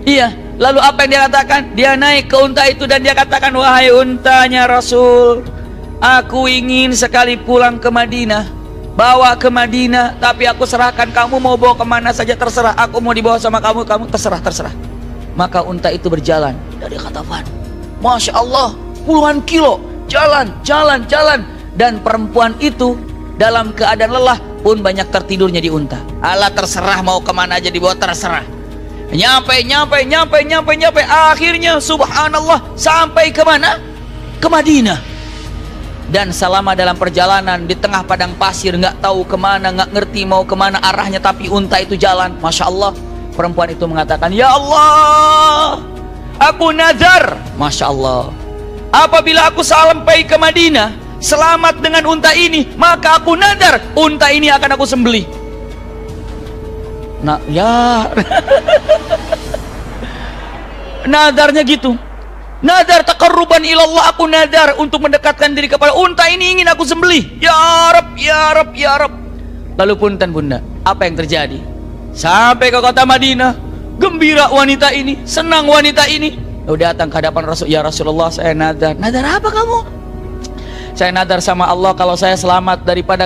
[SPEAKER 1] Iya. Lalu apa yang dia katakan? Dia naik ke unta itu dan dia katakan, wahai untanya Rasul, aku ingin sekali pulang ke Madinah, bawa ke Madinah, tapi aku serahkan, kamu mau bawa kemana saja terserah, aku mau dibawa sama kamu, kamu terserah. Maka unta itu berjalan dari Ghatafan, Masya Allah, puluhan kilo, jalan, dan perempuan itu dalam keadaan lelah pun banyak tertidurnya di unta. Allah, terserah mau kemana aja dibawa, terserah. Nyampe, akhirnya subhanallah sampai ke mana? Ke Madinah. Dan selama dalam perjalanan di tengah padang pasir, nggak tahu kemana, nggak ngerti mau kemana arahnya, tapi unta itu jalan. Masya Allah, perempuan itu mengatakan, ya Allah, aku nazar, Masya Allah, apabila aku sampai ke Madinah selamat dengan unta ini, maka aku nazar unta ini akan aku sembelih. Nah, ya nadarnya gitu. Nadar taqarruban ilallah, aku nadar untuk mendekatkan diri kepada unta ini, ingin aku sembelih. Ya Rab, ya Rab, ya Rab. Lalu punten bunda, apa yang terjadi? Sampai ke kota Madinah, gembira wanita ini, senang wanita ini. Lalu datang ke hadapan Rasul, ya Rasulullah, saya nadar. Nadar apa kamu? Saya nadar sama Allah kalau saya selamat daripada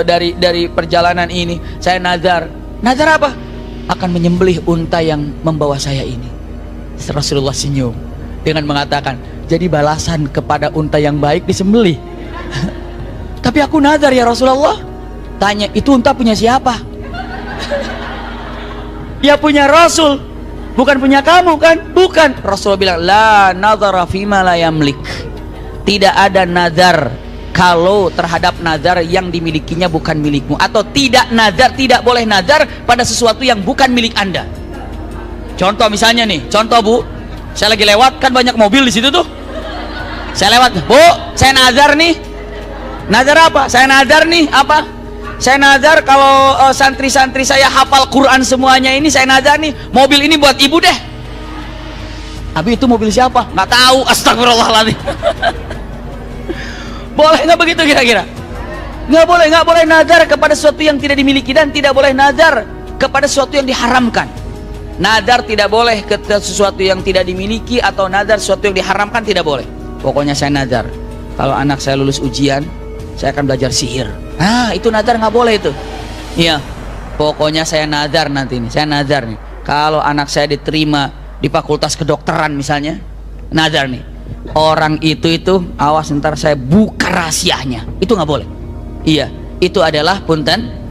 [SPEAKER 1] dari perjalanan ini. Saya nadar. Nadar apa? Akan menyembelih unta yang membawa saya ini. Rasulullah senyum dengan mengatakan, jadi balasan kepada unta yang baik disembelih. Tapi aku nadar ya Rasulullah. Tanya, itu unta punya siapa? Ya punya Rasul, bukan punya kamu kan? Bukan. Rasulullah bilang, la nadhara fima la yamlik. Tidak ada nadar kalau terhadap nadar yang dimilikinya bukan milikmu, atau tidak boleh nadar pada sesuatu yang bukan milik Anda. Contoh misalnya nih, contoh Bu, saya lagi lewat, kan banyak mobil di situ tuh. Saya lewat, Bu, saya nadar nih. Nadar apa? Saya nadar nih apa? Saya nadar kalau santri-santri saya hafal Quran semuanya ini, saya nadar nih, mobil ini buat ibu deh. Abi, itu mobil siapa? Nggak tahu. Astagfirullahaladzim. Boleh nggak begitu kira-kira? Nggak boleh nadar kepada sesuatu yang tidak dimiliki, dan tidak boleh nadar kepada sesuatu yang diharamkan. Nadar tidak boleh ke sesuatu yang tidak dimiliki, atau nadar sesuatu yang diharamkan tidak boleh. Pokoknya saya nadar, kalau anak saya lulus ujian, saya akan belajar sihir. Nah, itu nadar nggak boleh itu. Iya, pokoknya saya nadar nanti nih, saya nadar nih, kalau anak saya diterima di fakultas kedokteran misalnya, nadar nih, orang itu awas ntar saya buka rahasianya, itu nggak boleh. Iya, itu adalah punten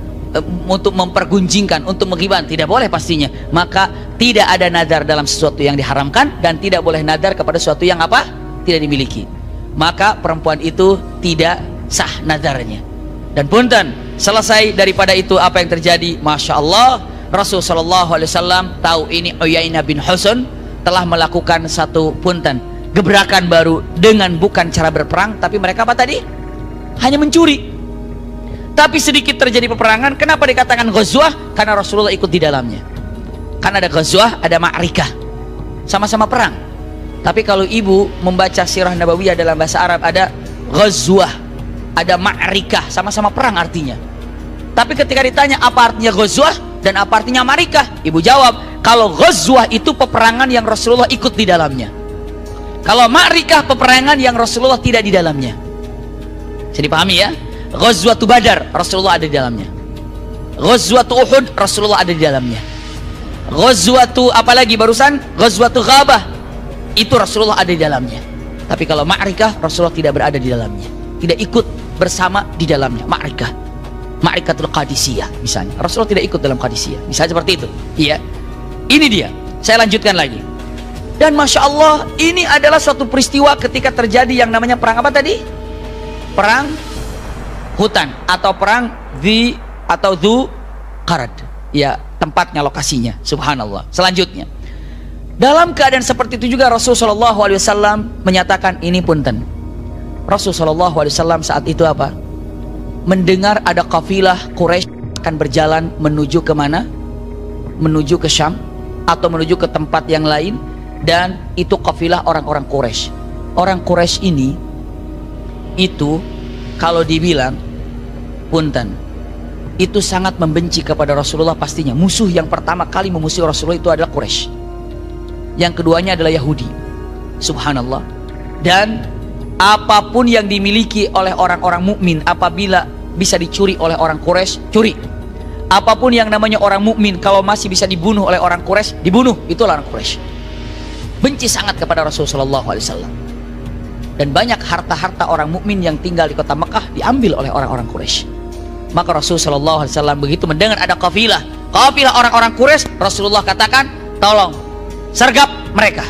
[SPEAKER 1] untuk mempergunjingkan, untuk menghibah, tidak boleh pastinya. Maka tidak ada nadar dalam sesuatu yang diharamkan, dan tidak boleh nadar kepada sesuatu yang apa? Tidak dimiliki. Maka perempuan itu tidak sah nadarnya. Dan punten, selesai daripada itu apa yang terjadi? Masya Allah, Rasulullah SAW tahu ini Uyainah bin Husn telah melakukan satu punten gebrakan baru dengan bukan cara berperang, tapi mereka apa tadi? Hanya mencuri. Tapi sedikit terjadi peperangan. Kenapa dikatakan ghazwah? Karena Rasulullah ikut di dalamnya. Karena ada ghazwah, ada ma'rikah, sama-sama perang. Tapi kalau ibu membaca sirah nabawiyah dalam bahasa Arab, ada ghazwah, ada ma'rikah, sama-sama perang artinya. Tapi ketika ditanya apa artinya ghazwah dan apa artinya ma'rikah, ibu jawab, kalau ghazwah itu peperangan yang Rasulullah ikut di dalamnya. Kalau ma'rikah peperangan yang Rasulullah tidak di dalamnya. Bisa dipahami ya? Ghazwatu Badar Rasulullah ada di dalamnya. Ghazwatu Uhud Rasulullah ada di dalamnya. Ghazwatu apalagi barusan? Ghazwatu Ghabah, itu Rasulullah ada di dalamnya. Tapi kalau ma'rikah Rasulullah tidak berada di dalamnya, tidak ikut bersama di dalamnya. Ma'rikah, Ma'rikatul Qadisiyah misalnya, Rasulullah tidak ikut dalam Qadisiyah, misalnya seperti itu. Iya, ini dia. Saya lanjutkan lagi. Dan Masya Allah, ini adalah suatu peristiwa ketika terjadi yang namanya perang apa tadi? Perang hutan, atau perang Dhu Qarad. Ya, tempatnya, lokasinya. Subhanallah. Selanjutnya, dalam keadaan seperti itu juga Rasulullah SAW menyatakan, ini punten, Rasulullah SAW saat itu apa? Mendengar ada kafilah Quraisy akan berjalan menuju ke mana? Menuju ke Syam atau menuju ke tempat yang lain, dan itu kafilah orang-orang Quraisy. orang Quraisy ini itu kalau dibilang punten, itu sangat membenci kepada Rasulullah pastinya. Musuh yang pertama kali memusuhi Rasulullah itu adalah Quraisy. Yang keduanya adalah Yahudi. Subhanallah. Dan apapun yang dimiliki oleh orang-orang mukmin apabila bisa dicuri oleh orang Quraisy, curi. Apapun yang namanya orang mukmin kalau masih bisa dibunuh oleh orang Quraisy, dibunuh. Itulah orang Quraisy. Benci sangat kepada Rasulullah SAW. Dan banyak harta-harta orang mukmin yang tinggal di kota Mekah diambil oleh orang-orang Quraisy. Maka Rasulullah SAW begitu mendengar ada kafilah orang-orang Quraisy, Rasulullah katakan, tolong sergap mereka.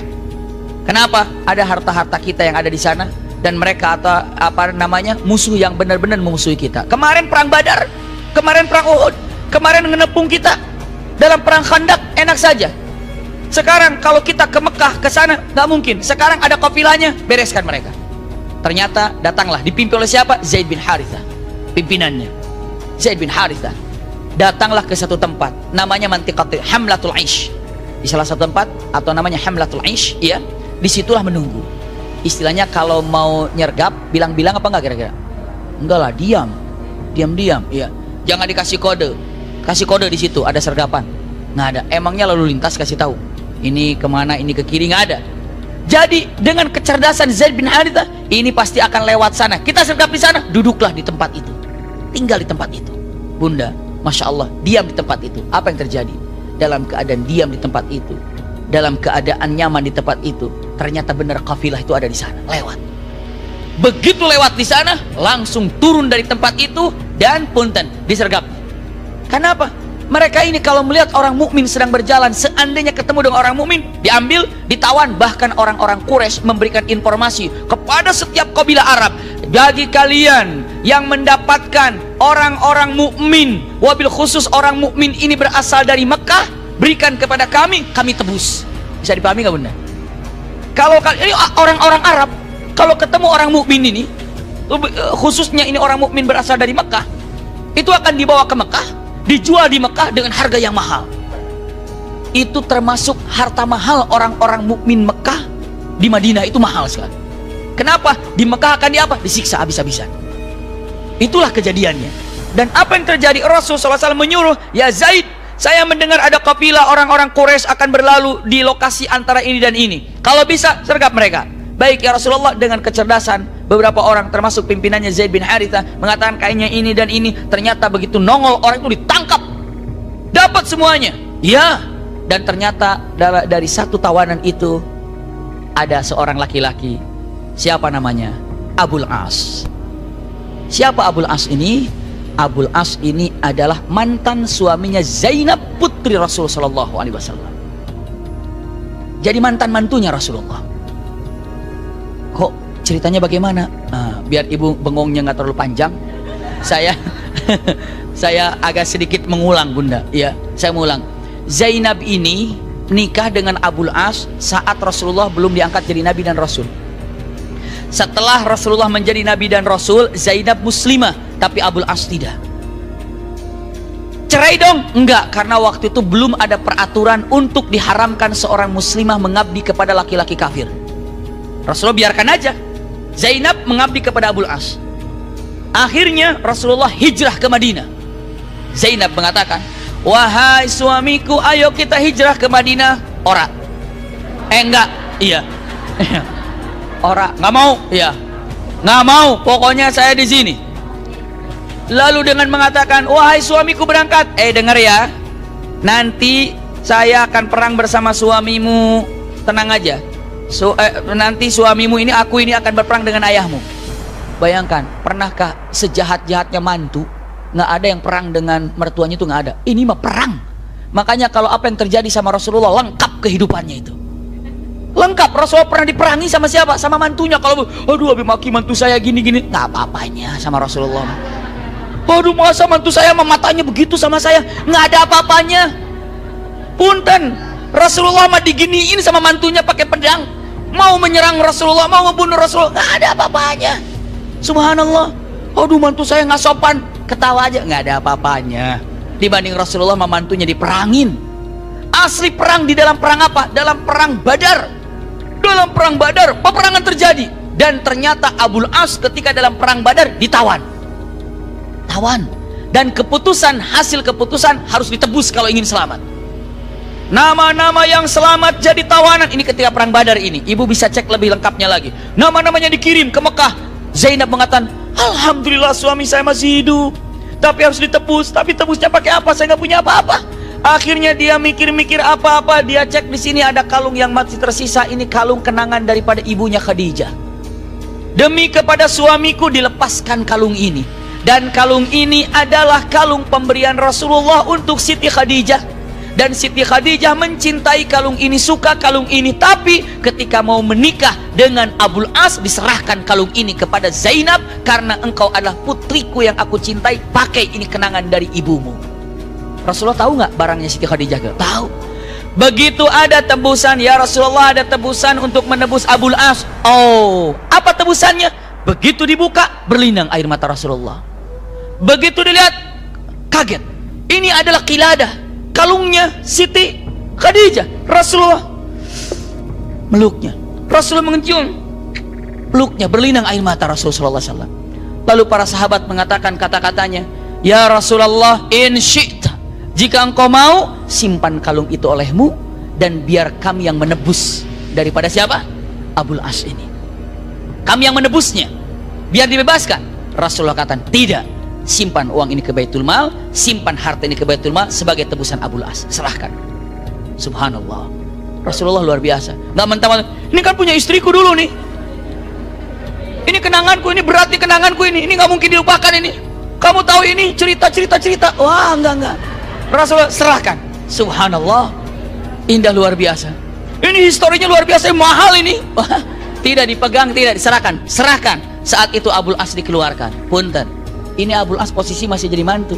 [SPEAKER 1] Kenapa? Ada harta-harta kita yang ada di sana, dan mereka atau apa namanya musuh yang benar-benar memusuhi kita. Kemarin perang Badar, kemarin perang Uhud, kemarin menepung kita dalam perang Khandaq enak saja. Sekarang kalau kita ke Mekah ke sana nggak mungkin. Sekarang ada kafilahnya, bereskan mereka. Ternyata datanglah dipimpin oleh siapa? Zaid bin Harithah, pimpinannya Zaid bin Harithah. Datanglah ke satu tempat namanya Mantiqatul Hamlatul Aish. Di salah satu tempat atau namanya Hamlatul Aish, ya. Disitulah menunggu. Istilahnya kalau mau nyergap bilang-bilang apa enggak kira-kira? Enggak lah, diam, ya. Jangan dikasih kode. Kasih kode di situ ada sergapan. Nggak ada. Emangnya lalu lintas kasih tahu ini kemana, ini ke kiri, nggak ada. Jadi dengan kecerdasan Zaid bin Harithah, ini pasti akan lewat sana. Kita sergap di sana, duduklah di tempat itu, tinggal di tempat itu. Bunda, masya Allah, diam di tempat itu. Apa yang terjadi? Dalam keadaan diam di tempat itu, dalam keadaan nyaman di tempat itu, ternyata benar kafilah itu ada di sana, lewat. Begitu lewat di sana, langsung turun dari tempat itu dan punten disergap. Kenapa? Mereka ini kalau melihat orang mukmin sedang berjalan, seandainya ketemu dengan orang mukmin, diambil, ditawan. Bahkan orang-orang Quraisy memberikan informasi kepada setiap kabilah Arab, bagi kalian yang mendapatkan orang-orang mukmin, wabil khusus orang mukmin ini berasal dari Mekah, berikan kepada kami tebus. Bisa dipahami nggak bunda? Kalau ini orang-orang Arab, kalau ketemu orang mukmin ini, khususnya ini orang mukmin berasal dari Mekah, itu akan dibawa ke Mekah, dijual di Mekah dengan harga yang mahal. Itu termasuk harta mahal orang-orang mukmin Mekah di Madinah, itu mahal sekali. Kenapa? Di Mekah akan disiksa habis-habisan. Itulah kejadiannya. Dan apa yang terjadi? Rasulullah SAW menyuruh, ya Zaid, saya mendengar ada kafilah orang-orang Quraisy akan berlalu di lokasi antara ini dan ini. Kalau bisa sergap mereka. Baik ya Rasulullah. Dengan kecerdasan beberapa orang termasuk pimpinannya Zaid bin Harithah mengatakan kayaknya ini dan ini. Ternyata begitu nongol orang itu ditangkap, dapat semuanya. Ya. Dan ternyata dari satu tawanan itu ada seorang laki-laki. Siapa namanya? Abul As. Siapa Abul As ini? Abul As ini adalah mantan suaminya Zainab putri Rasulullah SAW. Jadi mantan mantunya Rasulullah. Kok ceritanya bagaimana? Biar ibu bengongnya nggak terlalu panjang, saya saya agak sedikit mengulang bunda. Ya, saya mengulang. Zainab ini nikah dengan Abul As saat Rasulullah belum diangkat jadi nabi dan rasul. Setelah Rasulullah menjadi nabi dan rasul, Zainab muslimah, tapi Abul As tidak. Cerai dong? Enggak, karena waktu itu belum ada peraturan untuk diharamkan seorang muslimah mengabdi kepada laki-laki kafir. Rasulullah biarkan aja Zainab mengabdi kepada Abul As. Akhirnya Rasulullah hijrah ke Madinah. Zainab mengatakan, wahai suamiku, ayo kita hijrah ke Madinah. Ora. Enggak. Iya. Ora. Nggak mau. Iya. Nggak mau. Pokoknya saya di sini. Lalu dengan mengatakan, wahai suamiku berangkat. Dengar ya. Nanti saya akan perang bersama suamimu. Tenang aja. Nanti suamimu ini, aku ini akan berperang dengan ayahmu. Bayangkan, pernahkah sejahat-jahatnya mantu nggak ada yang perang dengan mertuanya? Itu nggak ada. Ini mah perang. Makanya kalau apa yang terjadi sama Rasulullah, lengkap kehidupannya itu. Lengkap. Rasulullah pernah diperangi sama siapa? Sama mantunya. Kalau aduh habis maki mantu saya gini-gini, nggak apa-apanya sama Rasulullah. Aduh masa mantu saya matanya begitu sama saya, nggak ada apa-apanya. Punten, Rasulullah mah diginiin sama mantunya pakai pedang, mau menyerang Rasulullah, mau membunuh Rasulullah, nggak ada apa-apanya. Subhanallah. Aduh mantu saya nggak sopan, ketawa aja, nggak ada apa-apanya. Dibanding Rasulullah sama mantunya diperangin. Asli perang di dalam perang apa? Dalam perang Badar. dalam perang Badar, peperangan terjadi, dan ternyata Abul As ketika dalam perang Badar ditawan. Dan hasil keputusan harus ditebus kalau ingin selamat. Nama-nama yang selamat jadi tawanan ini ketika perang Badar ini. Ibu bisa cek lebih lengkapnya lagi. Nama-namanya dikirim ke Mekah. Zainab mengatakan, alhamdulillah suami saya masih hidup, tapi harus ditebus. Tapi tebusnya pakai apa? Saya nggak punya apa-apa. Akhirnya dia mikir-mikir apa-apa. Dia cek di sini ada kalung yang masih tersisa. Ini kalung kenangan daripada ibunya Khadijah. Demi kepada suamiku dilepaskan kalung ini. Dan kalung ini adalah kalung pemberian Rasulullah untuk Siti Khadijah. Dan Siti Khadijah mencintai kalung ini, suka kalung ini. Tapi ketika mau menikah dengan Abul As, diserahkan kalung ini kepada Zainab. Karena engkau adalah putriku yang aku cintai, pakai ini kenangan dari ibumu. Rasulullah tahu nggak barangnya Siti Khadijah? Tahu. Begitu ada tebusan, ya Rasulullah ada tebusan untuk menebus Abul As. Oh, apa tebusannya? Begitu dibuka, berlinang air mata Rasulullah. Begitu dilihat, kaget. Ini adalah qiladah, kalungnya Siti Khadijah. Rasulullah meluknya, Rasulullah mengencium peluknya, berlinang air mata Rasulullah SAW. Lalu para sahabat mengatakan kata-katanya, ya Rasulullah, in syi'ta, jika engkau mau, simpan kalung itu olehmu, dan biar kami yang menebus daripada siapa? Abul As ini. Kami yang menebusnya, biar dibebaskan. Rasulullah katakan, tidak. Simpan uang ini ke Baitul Mal, simpan harta ini ke Baitul Mal sebagai tebusan Abul As. Serahkan. Subhanallah. Rasulullah luar biasa. Nggak mentah-mentah, ini kan punya istriku dulu nih. Ini kenanganku, ini berat nih kenanganku ini nggak mungkin dilupakan ini. Kamu tahu ini cerita. Wah, enggak. Rasulullah serahkan. Subhanallah. Indah luar biasa. Ini historinya luar biasa, mahal ini. Tidak dipegang, tidak diserahkan. Serahkan. Saat itu Abul As dikeluarkan. Punten. Ini Abul As posisi masih jadi mantu.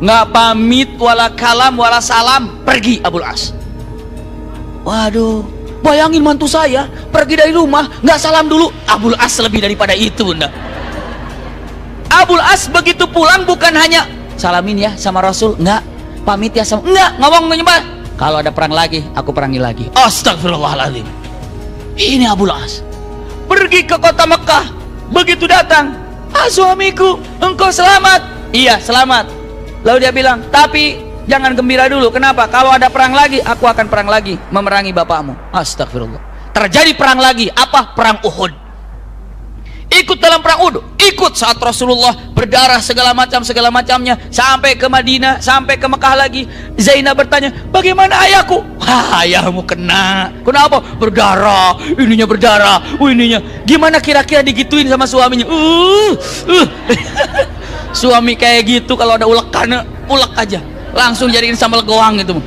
[SPEAKER 1] Nggak pamit, wala kalam, wala salam. Pergi Abul As. Waduh, bayangin mantu saya pergi dari rumah, nggak salam dulu. Abul As lebih daripada itu, bunda. Abul As begitu pulang bukan hanya salamin ya sama Rasul, nggak. Pamit ya sama, nggak. Ngomong menyembah. Kalau ada perang lagi, aku perangi lagi. Astagfirullahaladzim. Ini Abul As pergi ke kota Mekah. Begitu datang, suamiku, engkau selamat. Iya, selamat. Lalu dia bilang, tapi jangan gembira dulu. Kenapa? Kalau ada perang lagi, aku akan perang lagi, memerangi bapakmu. Astagfirullah. Terjadi perang lagi. Apa? Perang Uhud. Ikut dalam perang Uhud. Ikut saat Rasulullah berdarah segala macamnya sampai ke Madinah, sampai ke Mekah lagi. Zainab bertanya, bagaimana ayahku? Ayahmu kena. Kenapa? Berdarah. Ininya berdarah. Ininya. Gimana kira-kira digituin sama suaminya? Suami kayak gitu kalau ada ulekan, ulek aja. Langsung jadiin sambal goang gitu.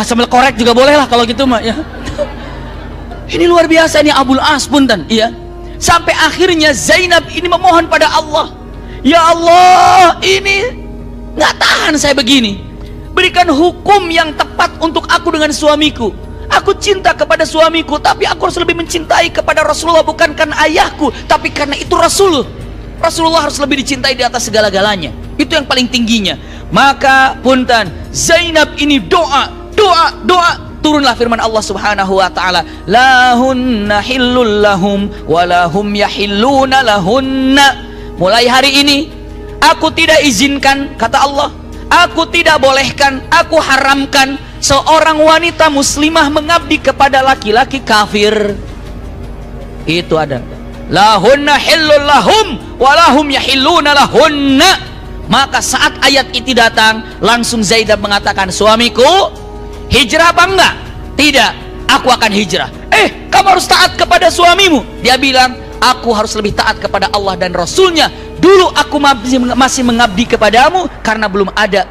[SPEAKER 1] Sambal korek juga boleh lah kalau gitu mah ya. Ini luar biasa, ini Abul As punten, iya. Sampai akhirnya Zainab ini memohon pada Allah, ya Allah, ini nggak tahan saya begini. Berikan hukum yang tepat untuk aku dengan suamiku. Aku cinta kepada suamiku, tapi aku harus lebih mencintai kepada Rasulullah, bukan karena ayahku, tapi karena itu Rasul. Rasulullah harus lebih dicintai di atas segala-galanya. Itu yang paling tingginya. Maka punten, Zainab ini doa. Turunlah firman Allah Subhanahu wa taala, lahunna hillul lahum walahum yahilluna lahunna. Mulai hari ini aku tidak izinkan, kata Allah, aku tidak bolehkan, aku haramkan seorang wanita muslimah mengabdi kepada laki-laki kafir. Itu ada. Lahunna hillul lahum walahum yahilluna lahunna. Maka saat ayat itu datang, langsung Zainab mengatakan, suamiku hijrah apa enggak? Tidak, aku akan hijrah. Kamu harus taat kepada suamimu. Dia bilang, aku harus lebih taat kepada Allah dan Rasulnya. Dulu aku masih mengabdi kepadamu karena belum ada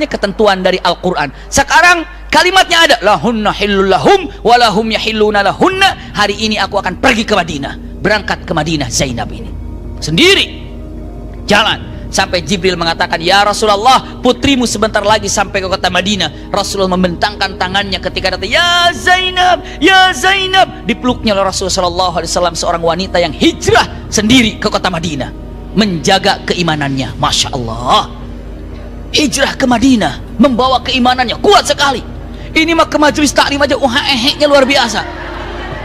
[SPEAKER 1] ketentuan dari Al-Quran. Sekarang kalimatnya ada, lahunna hillul lahum walahum yahilluna lahunna. Hari ini aku akan pergi ke Madinah. Berangkat ke Madinah Zainab ini sendiri, jalan sampai Jibril mengatakan, ya Rasulullah, putrimu sebentar lagi sampai ke kota Madinah. Rasulullah membentangkan tangannya ketika datang, ya Zainab, ya Zainab. Dipeluknya oleh Rasulullah SAW, seorang wanita yang hijrah sendiri ke kota Madinah, menjaga keimanannya. Masya Allah, hijrah ke Madinah membawa keimanannya kuat sekali. Ini mah ke majelis taklim aja eheknya luar biasa.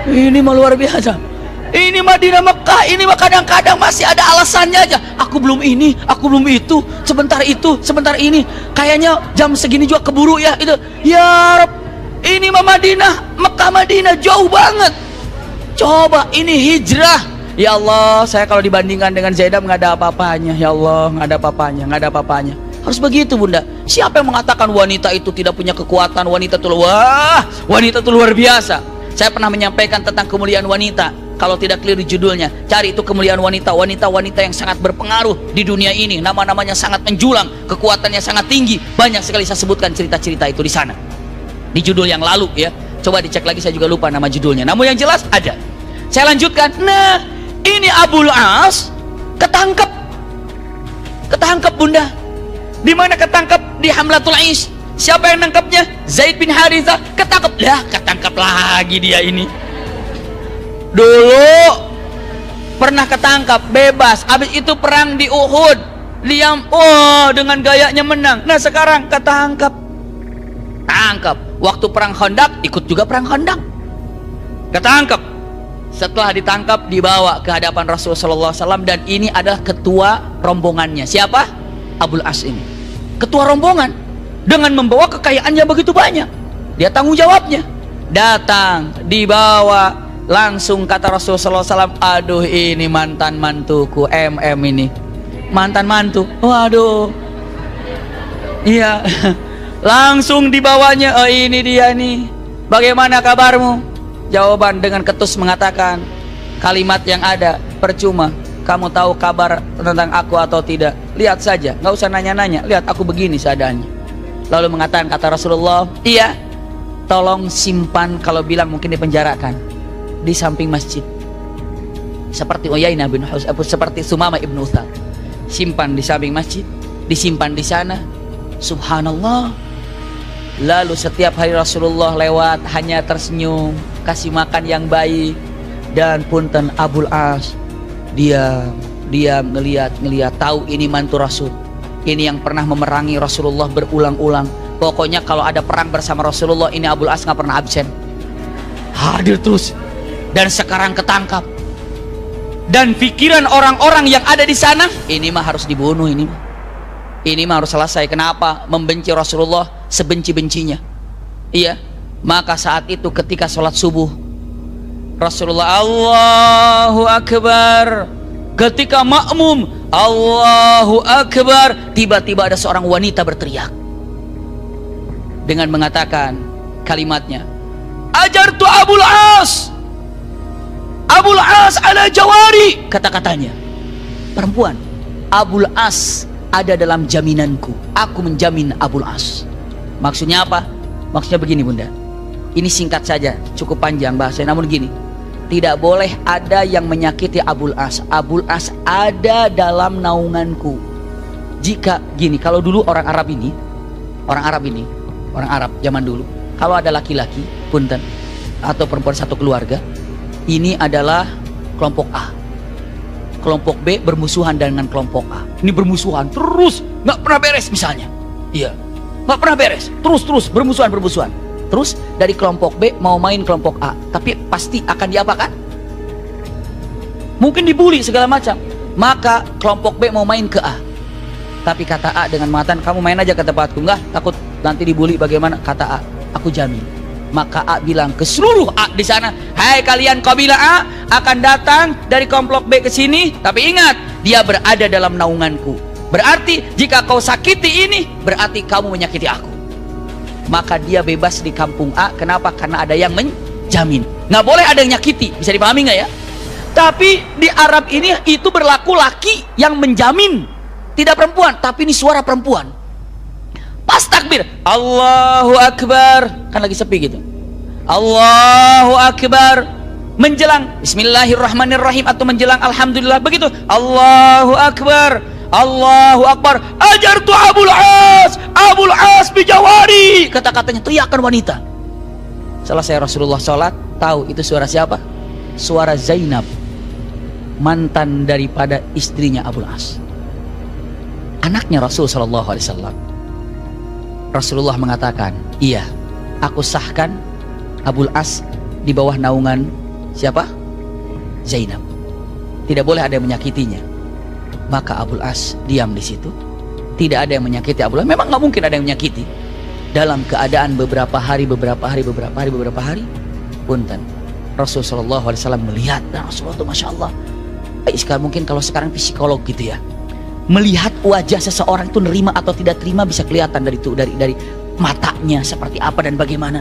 [SPEAKER 1] Ini mah luar biasa. Ini Madinah Mekah, ini mah kadang-kadang masih ada alasannya aja. Aku belum ini, aku belum itu, sebentar ini. Kayaknya jam segini juga keburu ya itu. Ya Rab, ini mah Madinah, Mekah Madinah jauh banget. Coba ini hijrah. Ya Allah, saya kalau dibandingkan dengan Zainab nggak ada apa-apanya. Ya Allah, nggak ada apa-apanya. Harus begitu Bunda. Siapa yang mengatakan wanita itu tidak punya kekuatan? Wanita itu wanita itu luar biasa. Saya pernah menyampaikan tentang kemuliaan wanita. Kalau tidak keliru judulnya, cari itu kemuliaan wanita. Wanita-wanita yang sangat berpengaruh di dunia ini, nama-namanya sangat menjulang, kekuatannya sangat tinggi. Banyak sekali saya sebutkan cerita-cerita itu di sana, di judul yang lalu ya. Coba dicek lagi, saya juga lupa nama judulnya. Namun yang jelas ada. Saya lanjutkan. Nah, ini Abul As ketangkep Bunda. Di mana ketangkep? Di Hamlatul Is. Siapa yang nangkapnya? Zaid bin Harithah. Ketangkep lagi dia ini. Dulu pernah ketangkap, bebas. Habis itu perang di Uhud, diam, dengan gayanya menang. Nah sekarang ketangkap. Waktu perang Khandaq, ikut juga perang Khandaq. Ketangkap. Setelah ditangkap, dibawa ke hadapan Rasulullah SAW. Dan ini adalah ketua rombongannya. Siapa? Abul As ini. Ketua rombongan. Dengan membawa kekayaannya begitu banyak. Dia tanggung jawabnya. Datang, dibawa. Langsung kata Rasulullah SAW, aduh ini mantan mantuku, ini mantan mantu, waduh, iya. Langsung dibawanya, ini dia nih, bagaimana kabarmu? Jawaban dengan ketus mengatakan kalimat yang ada, percuma, kamu tahu kabar tentang aku atau tidak? Lihat saja, nggak usah nanya-nanya, lihat aku begini seadanya. Lalu mengatakan, kata Rasulullah, iya, tolong simpan, kalau bilang mungkin dipenjarakan di samping masjid, seperti Uyainah bin Husn, seperti Sumamah ibnu Utsal, simpan di samping masjid, disimpan di sana. Subhanallah. Lalu setiap hari Rasulullah lewat hanya tersenyum, kasih makan yang baik. Dan punten Abul As diam ngelihat, tahu ini mantu Rasul, ini yang pernah memerangi Rasulullah berulang-ulang. Pokoknya kalau ada perang bersama Rasulullah, ini Abul As nggak pernah absen, hadir terus. Dan sekarang ketangkap. Dan pikiran orang-orang yang ada di sana, ini mah harus dibunuh, ini mah harus selesai. Kenapa? Membenci Rasulullah sebenci-bencinya. Iya. Maka saat itu ketika sholat subuh, Rasulullah Allahu Akbar. Ketika makmum Allahu Akbar, tiba-tiba ada seorang wanita berteriak dengan mengatakan kalimatnya, ajartu Abul As ala jawari. Kata-katanya perempuan, Abul As ada dalam jaminanku, aku menjamin Abul As. Maksudnya apa? Maksudnya begini Bunda, ini singkat saja, cukup panjang bahasanya, namun gini, tidak boleh ada yang menyakiti Abul As. Abul As ada dalam naunganku. Jika gini, kalau dulu orang Arab zaman dulu, kalau ada laki-laki punten atau perempuan satu keluarga, ini adalah kelompok A, kelompok B bermusuhan dengan kelompok A. Ini bermusuhan terus, nggak pernah beres misalnya. Iya, nggak pernah beres, terus bermusuhan. Terus dari kelompok B mau main kelompok A, tapi pasti akan diapakan? Mungkin dibully segala macam. Maka kelompok B mau main ke A, tapi kata A dengan mengatakan, kamu main aja ke tempatku, nggak takut nanti dibully. Bagaimana? Kata A, aku jamin. Maka A bilang ke seluruh A di sana, hai kalian kabilah A akan datang dari kelompok B ke sini, tapi ingat dia berada dalam naunganku. Berarti jika kau sakiti ini, berarti kamu menyakiti aku. Maka dia bebas di kampung A. Kenapa? Karena ada yang menjamin. Nggak boleh ada yang nyakiti. Bisa dipahami nggak ya? Tapi di Arab ini itu berlaku laki yang menjamin, tidak perempuan. Tapi ini suara perempuan. Pas takbir, Allahu Akbar, kan lagi sepi gitu, Allahu Akbar, menjelang Bismillahirrahmanirrahim atau menjelang Alhamdulillah, begitu Allahu Akbar, Allahu Akbar, ajartu Abul As bijawari. Kata-katanya teriakan wanita. Selesai Rasulullah sholat, tahu itu suara siapa? Suara Zainab, mantan daripada istrinya Abul As, anaknya Rasul SAW. Rasulullah mengatakan, iya, aku sahkan Abul As di bawah naungan siapa? Zainab. Tidak boleh ada yang menyakitinya. Maka Abul As diam di situ. Tidak ada yang menyakiti Abul As. Memang nggak mungkin ada yang menyakiti. Dalam keadaan beberapa hari, punten Rasulullah SAW melihat, dan Rasulullah itu Masya Allah. Sekarang mungkin kalau sekarang psikolog gitu ya, melihat wajah seseorang itu nerima atau tidak terima bisa kelihatan dari matanya seperti apa dan bagaimana.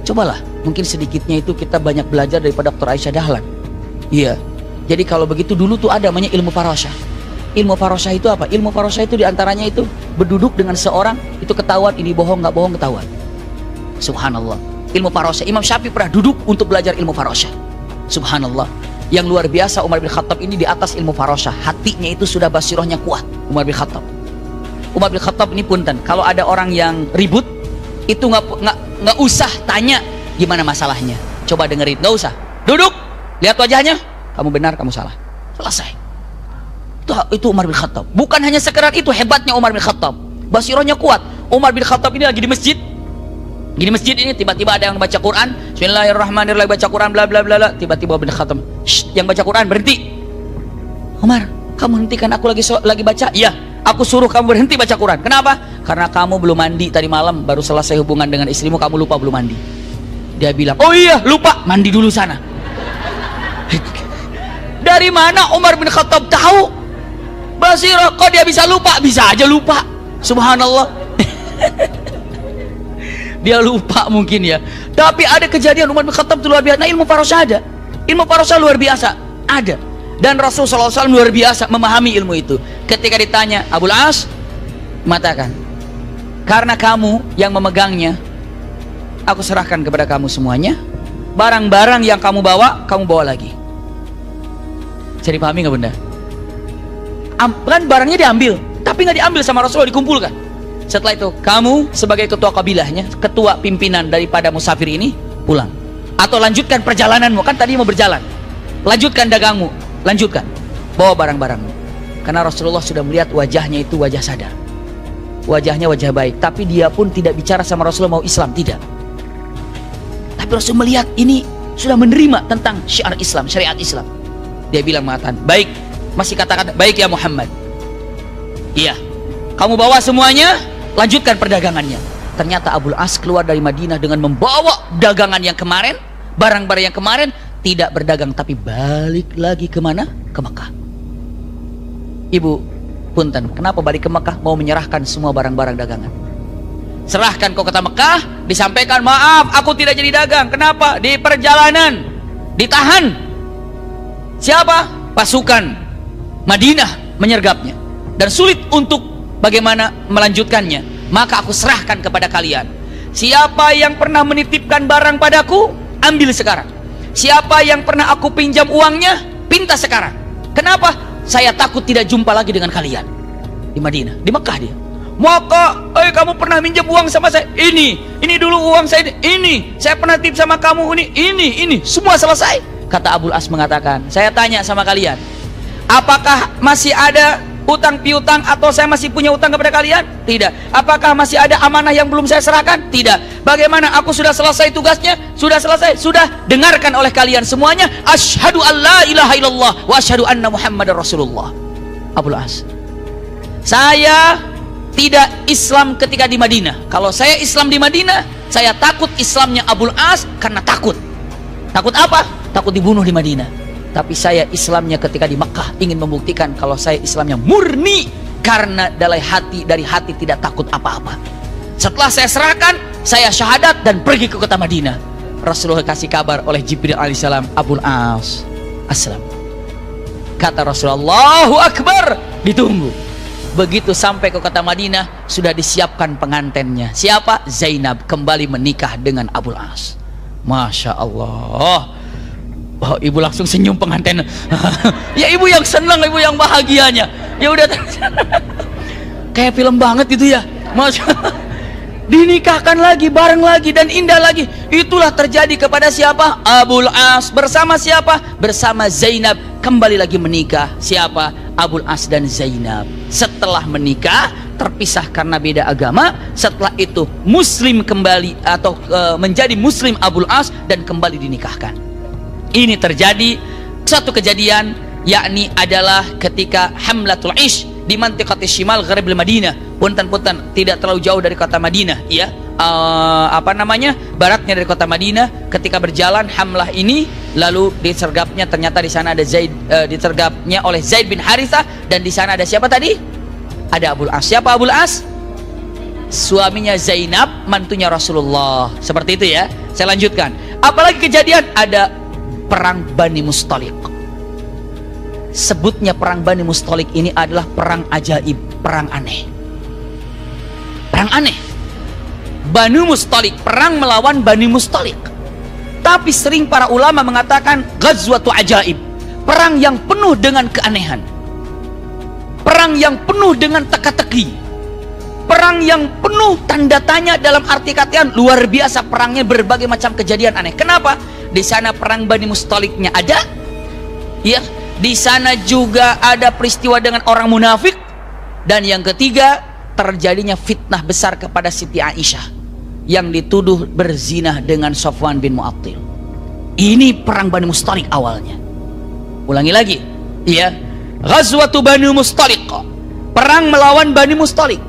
[SPEAKER 1] Cobalah, mungkin sedikitnya itu kita banyak belajar daripada Dr. Aisyah Dahlan. Iya. Jadi kalau begitu dulu tuh ada namanya ilmu farasyah. Ilmu farasyah itu apa? Ilmu farasyah itu diantaranya itu berduduk dengan seorang itu ketahuan ini bohong nggak bohong ketahuan. Subhanallah. Ilmu farasyah. Imam Syafi'i pernah duduk untuk belajar ilmu farasyah. Subhanallah. Yang luar biasa Umar bin Khattab ini di atas ilmu farasyah. Hatinya itu sudah basirohnya kuat. Umar bin Khattab. Umar bin Khattab ini punten. Kalau ada orang yang ribut itu nggak usah tanya gimana masalahnya. Coba dengerin, nggak usah. Duduk, lihat wajahnya. Kamu benar, kamu salah. Selesai. Itu Umar bin Khattab. Bukan hanya sekedar itu hebatnya Umar bin Khattab. Basirohnya kuat. Umar bin Khattab ini lagi di masjid. Di masjid ini tiba-tiba ada yang baca Quran. Bismillahirrahmanirrahim, baca Quran bla bla bla. Tiba-tiba Umar bin Khattab, yang baca Quran berhenti. Umar, kamu hentikan aku lagi baca. Iya, aku suruh kamu berhenti baca Quran. Kenapa? Karena kamu belum mandi tadi malam, baru selesai hubungan dengan istrimu, kamu lupa belum mandi. Dia bilang, oh iya lupa, mandi dulu sana. Dari mana Umar bin Khattab tahu? Basirah, kok dia bisa lupa? Bisa aja lupa. Subhanallah. Dia lupa mungkin ya. Tapi ada kejadian Umar bin Khattab itu luar biasa. Nah, ilmu farasyah ada. Ilmu farasyah luar biasa. Ada. Dan Rasulullah SAW luar biasa memahami ilmu itu. Ketika ditanya, Abul As mengatakan, karena kamu yang memegangnya, aku serahkan kepada kamu semuanya. Barang-barang yang kamu bawa lagi. Bisa dipahami nggak bunda? Kan barangnya diambil, tapi nggak diambil sama Rasulullah, dikumpulkan. Setelah itu kamu sebagai ketua kabilahnya, ketua pimpinan daripada musafir ini, pulang atau lanjutkan perjalananmu. Kan tadi mau berjalan, lanjutkan dagangmu, lanjutkan, bawa barang-barangmu. Karena Rasulullah sudah melihat wajahnya itu wajah sadar, wajahnya wajah baik. Tapi dia pun tidak bicara sama Rasulullah mau Islam, tidak. Tapi Rasul melihat ini sudah menerima tentang syiar Islam, syariat Islam. Dia bilang mengatakan, baik, masih kata-kata, baik ya Muhammad. Iya, kamu bawa semuanya, lanjutkan perdagangannya. Ternyata Abul As keluar dari Madinah dengan membawa dagangan yang kemarin, barang-barang yang kemarin, tidak berdagang, tapi balik lagi kemana? Ke Mekah. Ibu, punten, kenapa balik ke Mekah? Mau menyerahkan semua barang-barang dagangan. Serahkan kau kota Mekah, disampaikan, maaf, aku tidak jadi dagang. Kenapa? Di perjalanan, ditahan. Siapa? Pasukan Madinah menyergapnya dan sulit untuk bagaimana melanjutkannya. Maka aku serahkan kepada kalian. Siapa yang pernah menitipkan barang padaku, ambil sekarang. Siapa yang pernah aku pinjam uangnya, pinta sekarang. Kenapa? Saya takut tidak jumpa lagi dengan kalian di Madinah, di Mekah dia. Maka, kamu pernah minjam uang sama saya? Ini dulu uang saya. Ini, saya pernah tip sama kamu. Ini, semua selesai. Kata Abul As mengatakan, saya tanya sama kalian, apakah masih ada utang piutang atau saya masih punya utang kepada kalian? Tidak. Apakah masih ada amanah yang belum saya serahkan? Tidak. Bagaimana? Aku sudah selesai tugasnya? Sudah selesai. Sudah. Dengarkan oleh kalian semuanya, asyhadu an la ilaha illallah wa asyhadu anna Muhammadar Rasulullah. Abul As, saya tidak Islam ketika di Madinah. Kalau saya Islam di Madinah, saya takut Islamnya Abul As karena takut. Takut apa? Takut dibunuh di Madinah. Tapi saya Islamnya ketika di Mekah, ingin membuktikan kalau saya Islamnya murni karena dari hati tidak takut apa-apa. Setelah saya serahkan, saya syahadat dan pergi ke kota Madinah. Rasulullah kasih kabar oleh Jibril alaihissalam, Abul As aslam. Kata Rasulullah, Allahu Akbar, ditunggu. Begitu sampai ke kota Madinah, sudah disiapkan pengantennya. Siapa? Zainab kembali menikah dengan Abul As. Masya Allah. Oh, ibu langsung senyum pengantin. Ya ibu yang senang, ibu yang bahagianya. Ya udah. Kayak film banget itu ya. Masya Allah. Dinikahkan lagi, bareng lagi, dan indah lagi. Itulah terjadi kepada siapa? Abul As bersama siapa? Bersama Zainab kembali lagi menikah. Siapa? Abul As dan Zainab. Setelah menikah, terpisah karena beda agama. Setelah itu Muslim kembali atau menjadi Muslim Abul As dan kembali dinikahkan. Ini terjadi satu kejadian, yakni adalah ketika Hamlatul Ish di mantiqati Shimal Gharib Madinah. Punten-punten, tidak terlalu jauh dari kota Madinah, ya. Baratnya dari kota Madinah. Ketika berjalan hamlah ini, lalu disergapnya, ternyata di sana ada disergapnya oleh Zaid bin Harithah, dan di sana ada siapa tadi? Ada Abul As. Siapa Abul As? Suaminya Zainab, mantunya Rasulullah. Seperti itu ya. Saya lanjutkan. Apalagi kejadian, ada perang Bani Mustaliq. Sebutnya perang Bani Mustaliq ini adalah perang ajaib, perang aneh. Perang aneh. Bani Mustaliq, perang melawan Bani Mustaliq. Tapi sering para ulama mengatakan ghazwatu ajaib, perang yang penuh dengan keanehan, perang yang penuh dengan teka-teki, perang yang penuh tanda tanya, dalam arti kata luar biasa perangnya, berbagai macam kejadian aneh. Kenapa? Di sana perang Bani Mustaliqnya ada, ya. Di sana juga ada peristiwa dengan orang munafik, dan yang ketiga terjadinya fitnah besar kepada Siti Aisyah yang dituduh berzina dengan Safwan bin Mu'attil. Ini perang Bani Mustaliq awalnya. Ulangi lagi, ya. Ghazwatu Bani Mustaliq, perang melawan Bani Mustaliq.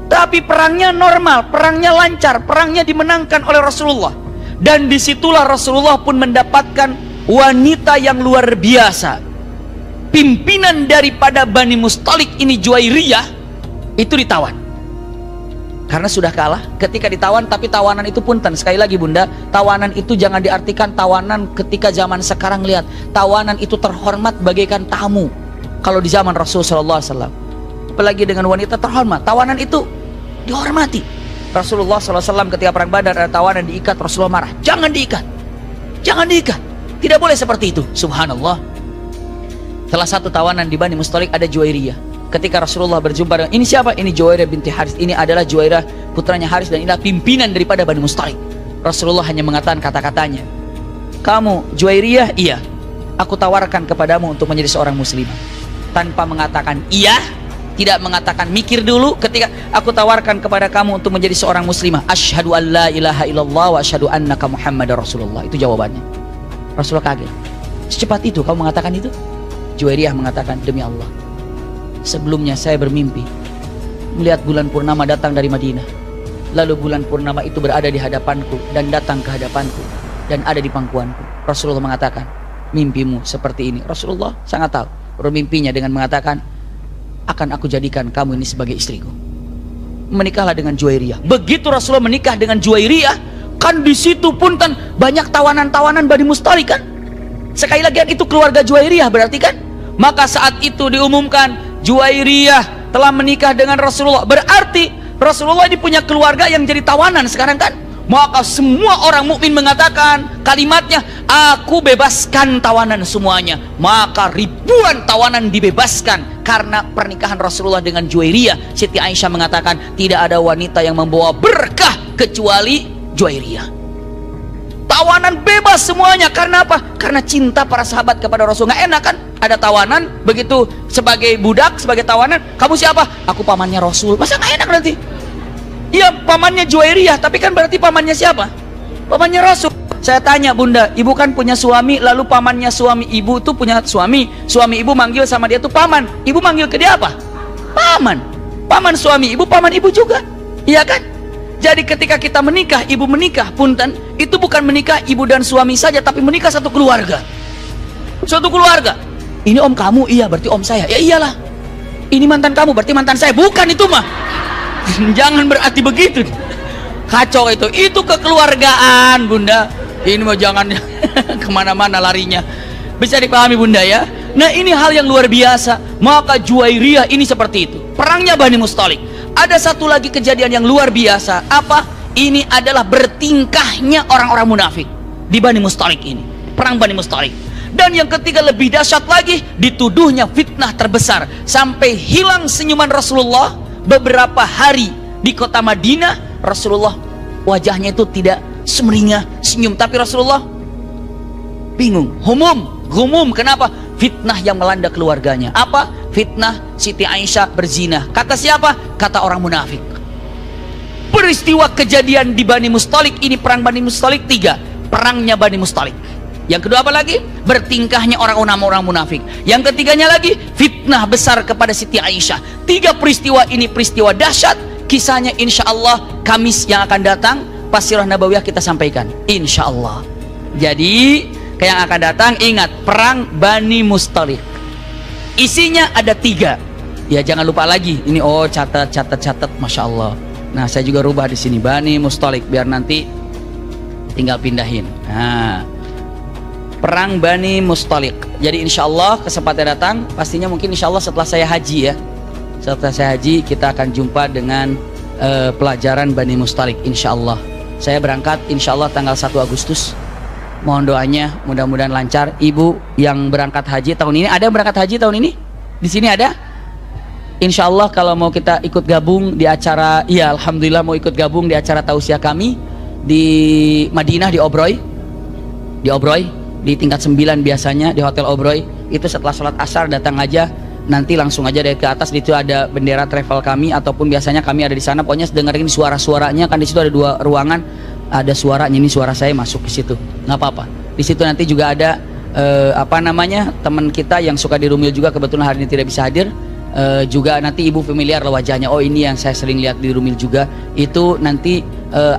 [SPEAKER 1] Tapi perangnya normal, perangnya lancar, perangnya dimenangkan oleh Rasulullah. Dan disitulah Rasulullah pun mendapatkan wanita yang luar biasa. Pimpinan daripada Bani Mustaliq ini, Juwairiyah, itu ditawan karena sudah kalah. Ketika ditawan, tapi tawanan itu punten, sekali lagi bunda, tawanan itu jangan diartikan tawanan ketika zaman sekarang. Lihat, tawanan itu terhormat bagaikan tamu. Kalau di zaman Rasulullah SAW, apalagi dengan wanita terhormat, tawanan itu dihormati. Rasulullah SAW ketika perang Badar ada tawanan diikat, Rasulullah marah, jangan diikat, jangan diikat, tidak boleh seperti itu. Subhanallah. Salah satu tawanan di Bani Mustaliq ada Juwairiyah. Ketika Rasulullah berjumpa dengan, ini siapa? Ini Juwairiyah binti Haris. Ini adalah Juwairiyah putranya Haris, dan inilah pimpinan daripada Bani Mustaliq. Rasulullah hanya mengatakan kata-katanya, kamu Juwairiyah? Iya. Aku tawarkan kepadamu untuk menjadi seorang muslimah. Tanpa mengatakan iya, tidak mengatakan mikir dulu. Ketika aku tawarkan kepada kamu untuk menjadi seorang muslimah, asyhadu an la ilaha illallah wa asyhadu annaka Muhammadar Rasulullah. Itu jawabannya. Rasulullah kaget. Secepat itu kamu mengatakan itu? Juwairiyah mengatakan, demi Allah, sebelumnya saya bermimpi melihat bulan purnama datang dari Madinah. Lalu bulan purnama itu berada di hadapanku dan datang ke hadapanku dan ada di pangkuanku. Rasulullah mengatakan, mimpimu seperti ini. Rasulullah sangat tahu bermimpinya dengan mengatakan, akan aku jadikan kamu ini sebagai istriku. Menikahlah dengan Juwairiyah. Begitu Rasulullah menikah dengan Juwairiyah, kan di situ pun kan banyak tawanan-tawanan Bani Mustaliq kan. Sekali lagi itu keluarga Juwairiyah berarti kan. Maka saat itu diumumkan Juwairiyah telah menikah dengan Rasulullah. Berarti Rasulullah ini punya keluarga yang jadi tawanan sekarang kan. Maka semua orang mukmin mengatakan kalimatnya, aku bebaskan tawanan semuanya. Maka ribuan tawanan dibebaskan karena pernikahan Rasulullah dengan Juwairiyah. Siti Aisyah mengatakan tidak ada wanita yang membawa berkah kecuali Juwairiyah. Tawanan bebas semuanya. Karena apa? Karena cinta para sahabat kepada Rasul. Nggak enak kan? Ada tawanan, begitu sebagai budak, sebagai tawanan, kamu siapa? Aku pamannya Rasul. Masa nggak enak nanti? Iya, pamannya Juwairiyah, tapi kan berarti pamannya siapa? Pamannya Rasul. Saya tanya, bunda, ibu kan punya suami, lalu pamannya suami ibu tuh punya suami ibu manggil sama dia tuh paman. Ibu manggil ke dia apa? Paman. Paman suami ibu, paman ibu juga. Iya kan? Jadi ketika kita menikah, ibu menikah, punten, itu bukan menikah ibu dan suami saja, tapi menikah satu keluarga. Suatu keluarga. Ini om kamu, iya berarti om saya. Ya iyalah. Ini mantan kamu, berarti mantan saya. Bukan itu mah. Jangan berarti begitu. Kacau itu. Itu kekeluargaan, bunda. Ini mau jangan kemana-mana larinya. Bisa dipahami bunda ya. Nah ini hal yang luar biasa. Maka Juwairiyah ini seperti itu. Perangnya Bani Mustaliq. Ada satu lagi kejadian yang luar biasa. Apa? Ini adalah bertingkahnya orang-orang munafik di Bani Mustaliq ini. Perang Bani Mustaliq. Dan yang ketiga lebih dahsyat lagi, dituduhnya fitnah terbesar sampai hilang senyuman Rasulullah beberapa hari di kota Madinah. Rasulullah wajahnya itu tidak semeringah senyum, tapi Rasulullah bingung, humum. Kenapa? Fitnah yang melanda keluarganya. Apa? Fitnah Siti Aisyah berzina. Kata siapa? Kata orang munafik. Peristiwa kejadian di Bani Mustalik ini, perang Bani Mustalik 3, perangnya Bani Mustalik. Yang kedua apa lagi? Bertingkahnya orang munafik. Yang ketiganya lagi, fitnah besar kepada Siti Aisyah. 3 peristiwa ini peristiwa dahsyat. Kisahnya insya Allah Kamis yang akan datang pas Sirah Nabawiyah kita sampaikan, insya Allah. Jadi yang akan datang, ingat, perang Bani Mustalik. Isinya ada 3. Ya jangan lupa lagi. Ini catat, masya Allah. Nah saya juga rubah di sini Bani Mustalik biar nanti tinggal pindahin. Nah, perang Bani Mustalik. Jadi insya Allah kesempatan datang, pastinya mungkin insya Allah setelah saya haji ya. Setelah saya haji kita akan jumpa dengan pelajaran Bani Mustalik insya Allah. Saya berangkat insya Allah tanggal 1 Agustus. Mohon doanya mudah-mudahan lancar. Ibu yang berangkat haji tahun ini, ada yang berangkat haji tahun ini? Di sini ada? Insya Allah kalau mau kita ikut gabung di acara, ya alhamdulillah mau ikut gabung di acara tausiah kami di Madinah, di Obroy, di tingkat 9 biasanya di Hotel Obroy. Itu setelah sholat asar datang aja, nanti langsung aja dari ke atas, di situ ada bendera travel kami, ataupun biasanya kami ada di sana. Pokoknya dengerin suara-suaranya, kan di situ ada 2 ruangan, ada suaranya, ini suara saya masuk ke situ, nggak apa-apa. Di situ nanti juga ada teman kita yang suka di Rumil juga, kebetulan hari ini tidak bisa hadir. Juga nanti ibu familiar lah wajahnya. Oh ini yang saya sering lihat di Rumil juga. Itu nanti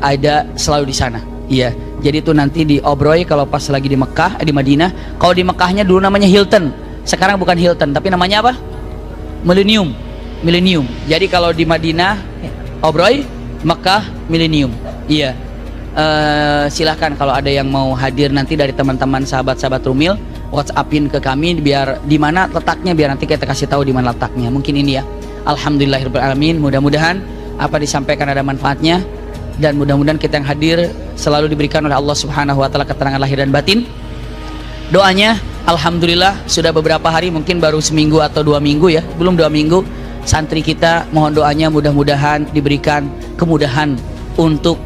[SPEAKER 1] ada selalu di sana. Iya. Jadi itu nanti di Obroy kalau pas lagi di Mekah, di Madinah. Kalau di Mekahnya dulu namanya Hilton. Sekarang bukan Hilton, tapi namanya apa? Millennium. Jadi kalau di Madinah Obroy, Mekah Millennium. Iya. Silahkan kalau ada yang mau hadir nanti dari teman-teman sahabat-sahabat Rumil, WhatsAppin ke kami biar di mana letaknya, biar nanti kita kasih tahu di mana letaknya. Mungkin ini ya. Alhamdulillahirabbil alamin. Mudah-mudahan apa disampaikan ada manfaatnya, dan mudah-mudahan kita yang hadir selalu diberikan oleh Allah Subhanahu wa taala keterangan lahir dan batin. Doanya alhamdulillah sudah beberapa hari, mungkin baru seminggu atau 2 minggu ya, belum 2 minggu, santri kita mohon doanya mudah-mudahan diberikan kemudahan untuk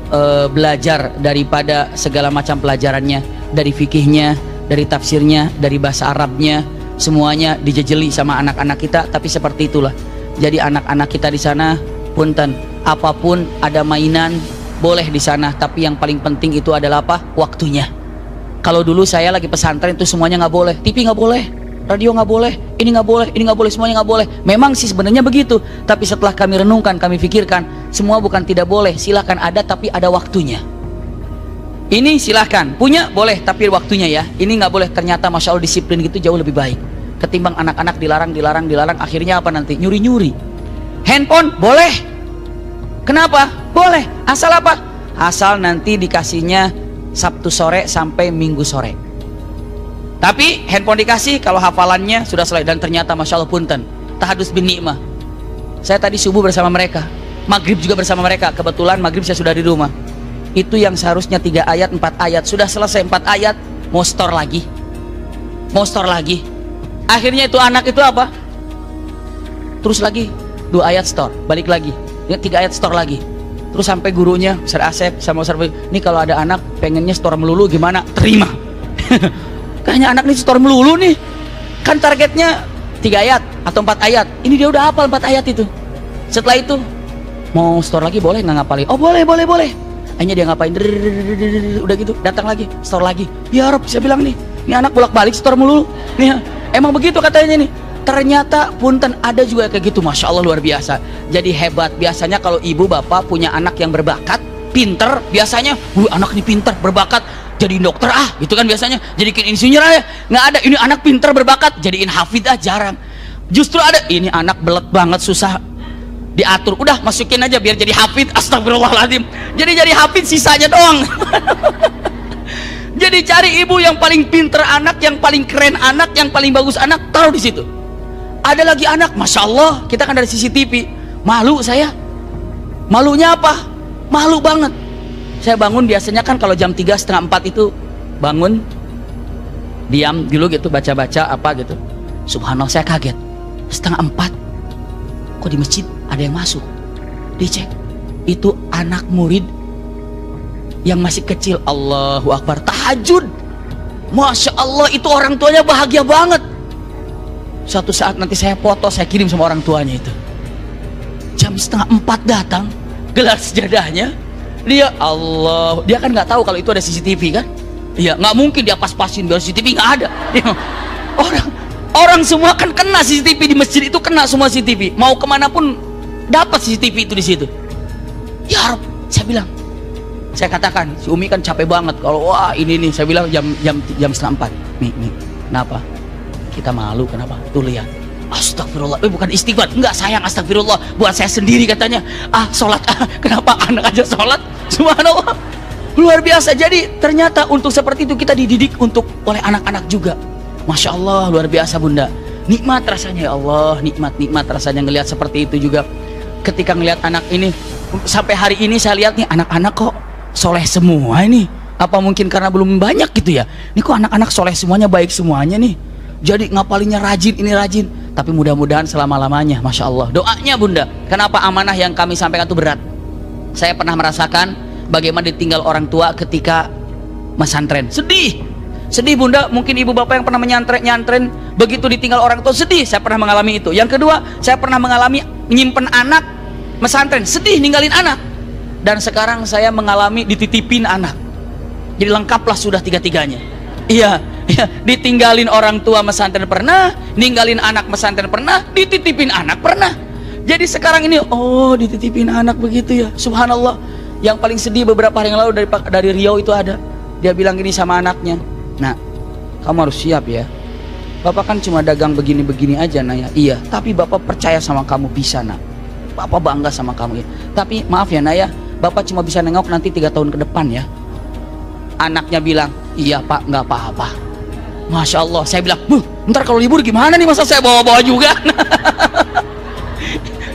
[SPEAKER 1] belajar daripada segala macam pelajarannya, dari fikihnya, dari tafsirnya, dari bahasa Arabnya, semuanya dijejeli sama anak-anak kita. Tapi seperti itulah. Jadi anak-anak kita di sana, punten, apapun ada mainan boleh di sana, tapi yang paling penting itu adalah apa? Waktunya. Kalau dulu saya lagi pesantren itu semuanya nggak boleh, TV nggak boleh, radio nggak boleh, ini nggak boleh, ini nggak boleh, semuanya nggak boleh. Memang sih sebenarnya begitu, tapi setelah kami renungkan, kami pikirkan, semua bukan tidak boleh, silahkan ada, tapi ada waktunya. Ini silahkan punya boleh, tapi waktunya ya. Ini nggak boleh. Ternyata masya Allah disiplin gitu jauh lebih baik ketimbang anak-anak dilarang. Akhirnya apa nanti? Nyuri. Handphone boleh. Kenapa? Boleh. Asal apa? Asal nanti dikasihnya Sabtu sore sampai Minggu sore. Tapi handphone dikasih kalau hafalannya sudah selesai. Dan ternyata masya Allah punten, tahadus bin nikmah. Saya tadi subuh bersama mereka, maghrib juga bersama mereka. Kebetulan maghrib saya sudah di rumah. Itu yang seharusnya 3 ayat 4 ayat sudah selesai 4 ayat, mau store lagi. Akhirnya itu anak itu apa? Terus lagi 2 ayat store, balik lagi. 3 ayat store lagi. Terus sampai gurunya Ustaz Asep sama Ustaz, ini kalau ada anak pengennya store melulu gimana? Terima. Kayaknya anak ini store melulu nih. Kan targetnya 3 ayat atau 4 ayat. Ini dia udah hafal 4 ayat itu. Setelah itu mau store lagi boleh nggak ngapalin? Oh boleh. Akhirnya dia ngapain? Udah gitu datang lagi, store lagi. Ya Rob, saya bilang nih, ini anak bolak-balik store melulu. Nih, emang begitu katanya nih. Ternyata punten ada juga kayak gitu, masya Allah luar biasa. Jadi hebat. Biasanya kalau ibu bapak punya anak yang berbakat, pinter, biasanya, anak ini pinter, berbakat, jadiin dokter gitu kan biasanya. Jadiin insinyur nggak ada. Ini anak pinter berbakat, jadiin hafid jarang. Justru ada, ini anak belet banget, susah diatur, udah masukin aja biar jadi hafid. Astagfirullahaladzim. Jadi hafid sisanya doang. Jadi cari ibu yang paling pinter anak, yang paling keren anak, yang paling bagus anak, taruh di situ. Ada lagi anak, masya Allah, kita kan dari CCTV, malu saya. Malunya apa? Malu banget. Saya bangun biasanya kan kalau jam 3, setengah 4 itu bangun, diam dulu gitu, baca-baca apa gitu. Subhanallah, saya kaget. Setengah 4, kok di masjid ada yang masuk? Dicek, itu anak murid yang masih kecil. Allahu Akbar, tahajud. Masya Allah, itu orang tuanya bahagia banget. Suatu saat nanti saya foto, saya kirim sama orang tuanya itu. Jam 3:30 datang, gelar sejadahnya. Dia Allah, dia kan nggak tahu kalau itu ada CCTV kan? Iya, nggak mungkin dia pas-pasin biar CCTV nggak ada. Orang semua kan kena CCTV di masjid itu, kena semua CCTV. Mau kemana pun dapat CCTV itu di situ. Ya Rob, saya bilang, saya katakan, si Umi kan capek banget kalau wah ini nih. Saya bilang jam 3:30. Nih, kenapa? Kita malu kenapa? Tuh lihat. Astagfirullah, bukan istighfar, enggak sayang, astagfirullah, buat saya sendiri katanya. Sholat, kenapa anak aja sholat? Subhanallah, luar biasa. Jadi ternyata untuk seperti itu kita dididik untuk oleh anak-anak juga. Masya Allah, luar biasa bunda. Nikmat rasanya ya Allah, nikmat rasanya ngelihat seperti itu juga. Ketika ngelihat anak ini, sampai hari ini saya lihat nih anak-anak kok soleh semua ini. Apa mungkin karena belum banyak gitu ya? Ini kok anak-anak soleh semuanya, baik semuanya nih. Jadi ngapalinnya rajin, ini rajin. Tapi mudah-mudahan selama-lamanya, Masya Allah. Doanya bunda, kenapa amanah yang kami sampaikan itu berat? Saya pernah merasakan bagaimana ditinggal orang tua ketika mesantren. Sedih bunda, mungkin ibu bapak yang pernah nyantren, begitu ditinggal orang tua sedih. Saya pernah mengalami itu. Yang kedua, saya pernah mengalami nyimpen anak mesantren, sedih ninggalin anak. Dan sekarang saya mengalami dititipin anak. Jadi lengkaplah sudah tiga-tiganya. Iya, ditinggalin orang tua mesantren pernah, ninggalin anak mesantren pernah, dititipin anak pernah. Jadi sekarang ini, oh dititipin anak begitu ya, subhanallah. Yang paling sedih beberapa hari yang lalu dari Riau itu ada, dia bilang gini sama anaknya, nak, kamu harus siap ya, bapak kan cuma dagang begini-begini aja nak ya. Iya, tapi bapak percaya sama kamu bisa nak, bapak bangga sama kamu ya. Tapi maaf ya nak ya, bapak cuma bisa nengok nanti 3 tahun ke depan ya. Anaknya bilang, iya pak, nggak apa-apa. Masya Allah, saya bilang, ntar kalau libur gimana nih, masa saya bawa-bawa juga?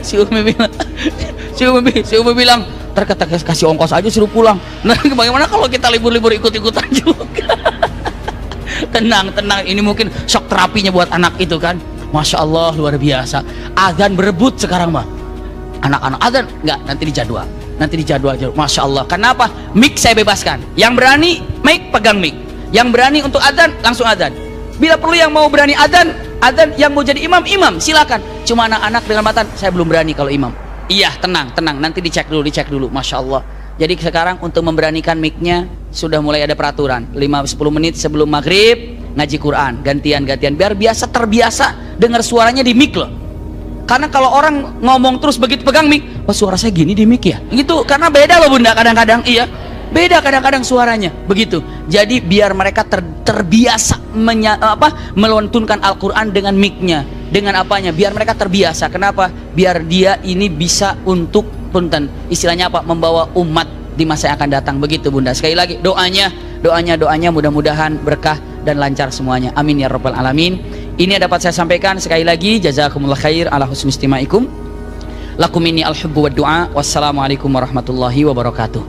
[SPEAKER 1] Si Umi bilang, ntar kita kasih ongkos aja suruh pulang. Nah bagaimana kalau kita libur-libur ikut-ikutan juga? Tenang, ini mungkin shock terapinya buat anak itu kan. Masya Allah, luar biasa. Azan berebut sekarang mah. Anak-anak azan, nggak, nanti dijadwal aja. Masya Allah. Kenapa? Mic saya bebaskan. Yang berani mic, pegang mic. Yang berani untuk adzan, langsung adzan. Bila perlu yang mau berani adzan, yang mau jadi imam, silakan. Cuma anak-anak dengan matan, saya belum berani kalau imam. Iya, tenang, nanti dicek dulu. Masya Allah. Jadi sekarang untuk memberanikan mic-nya sudah mulai ada peraturan. 5-10 menit sebelum maghrib ngaji Quran, gantian. Biar terbiasa dengar suaranya di mic loh. Karena kalau orang ngomong terus begitu pegang mic, oh suara saya gini di mic ya, gitu. Karena beda loh bunda, kadang-kadang iya, beda kadang-kadang suaranya, begitu. Jadi biar mereka terbiasa melantunkan Al-Quran dengan mic-nya, dengan apanya, biar mereka terbiasa. Kenapa? Biar dia ini bisa untuk punten, istilahnya apa? Membawa umat di masa yang akan datang, begitu bunda. Sekali lagi doanya mudah-mudahan berkah dan lancar semuanya. Amin ya rabbal alamin. Ini yang dapat saya sampaikan. Sekali lagi jazakumullah khair ala husni istimaikum. Lakum minni al-hubbu wad du'a. Wassalamualaikum warahmatullahi wabarakatuh.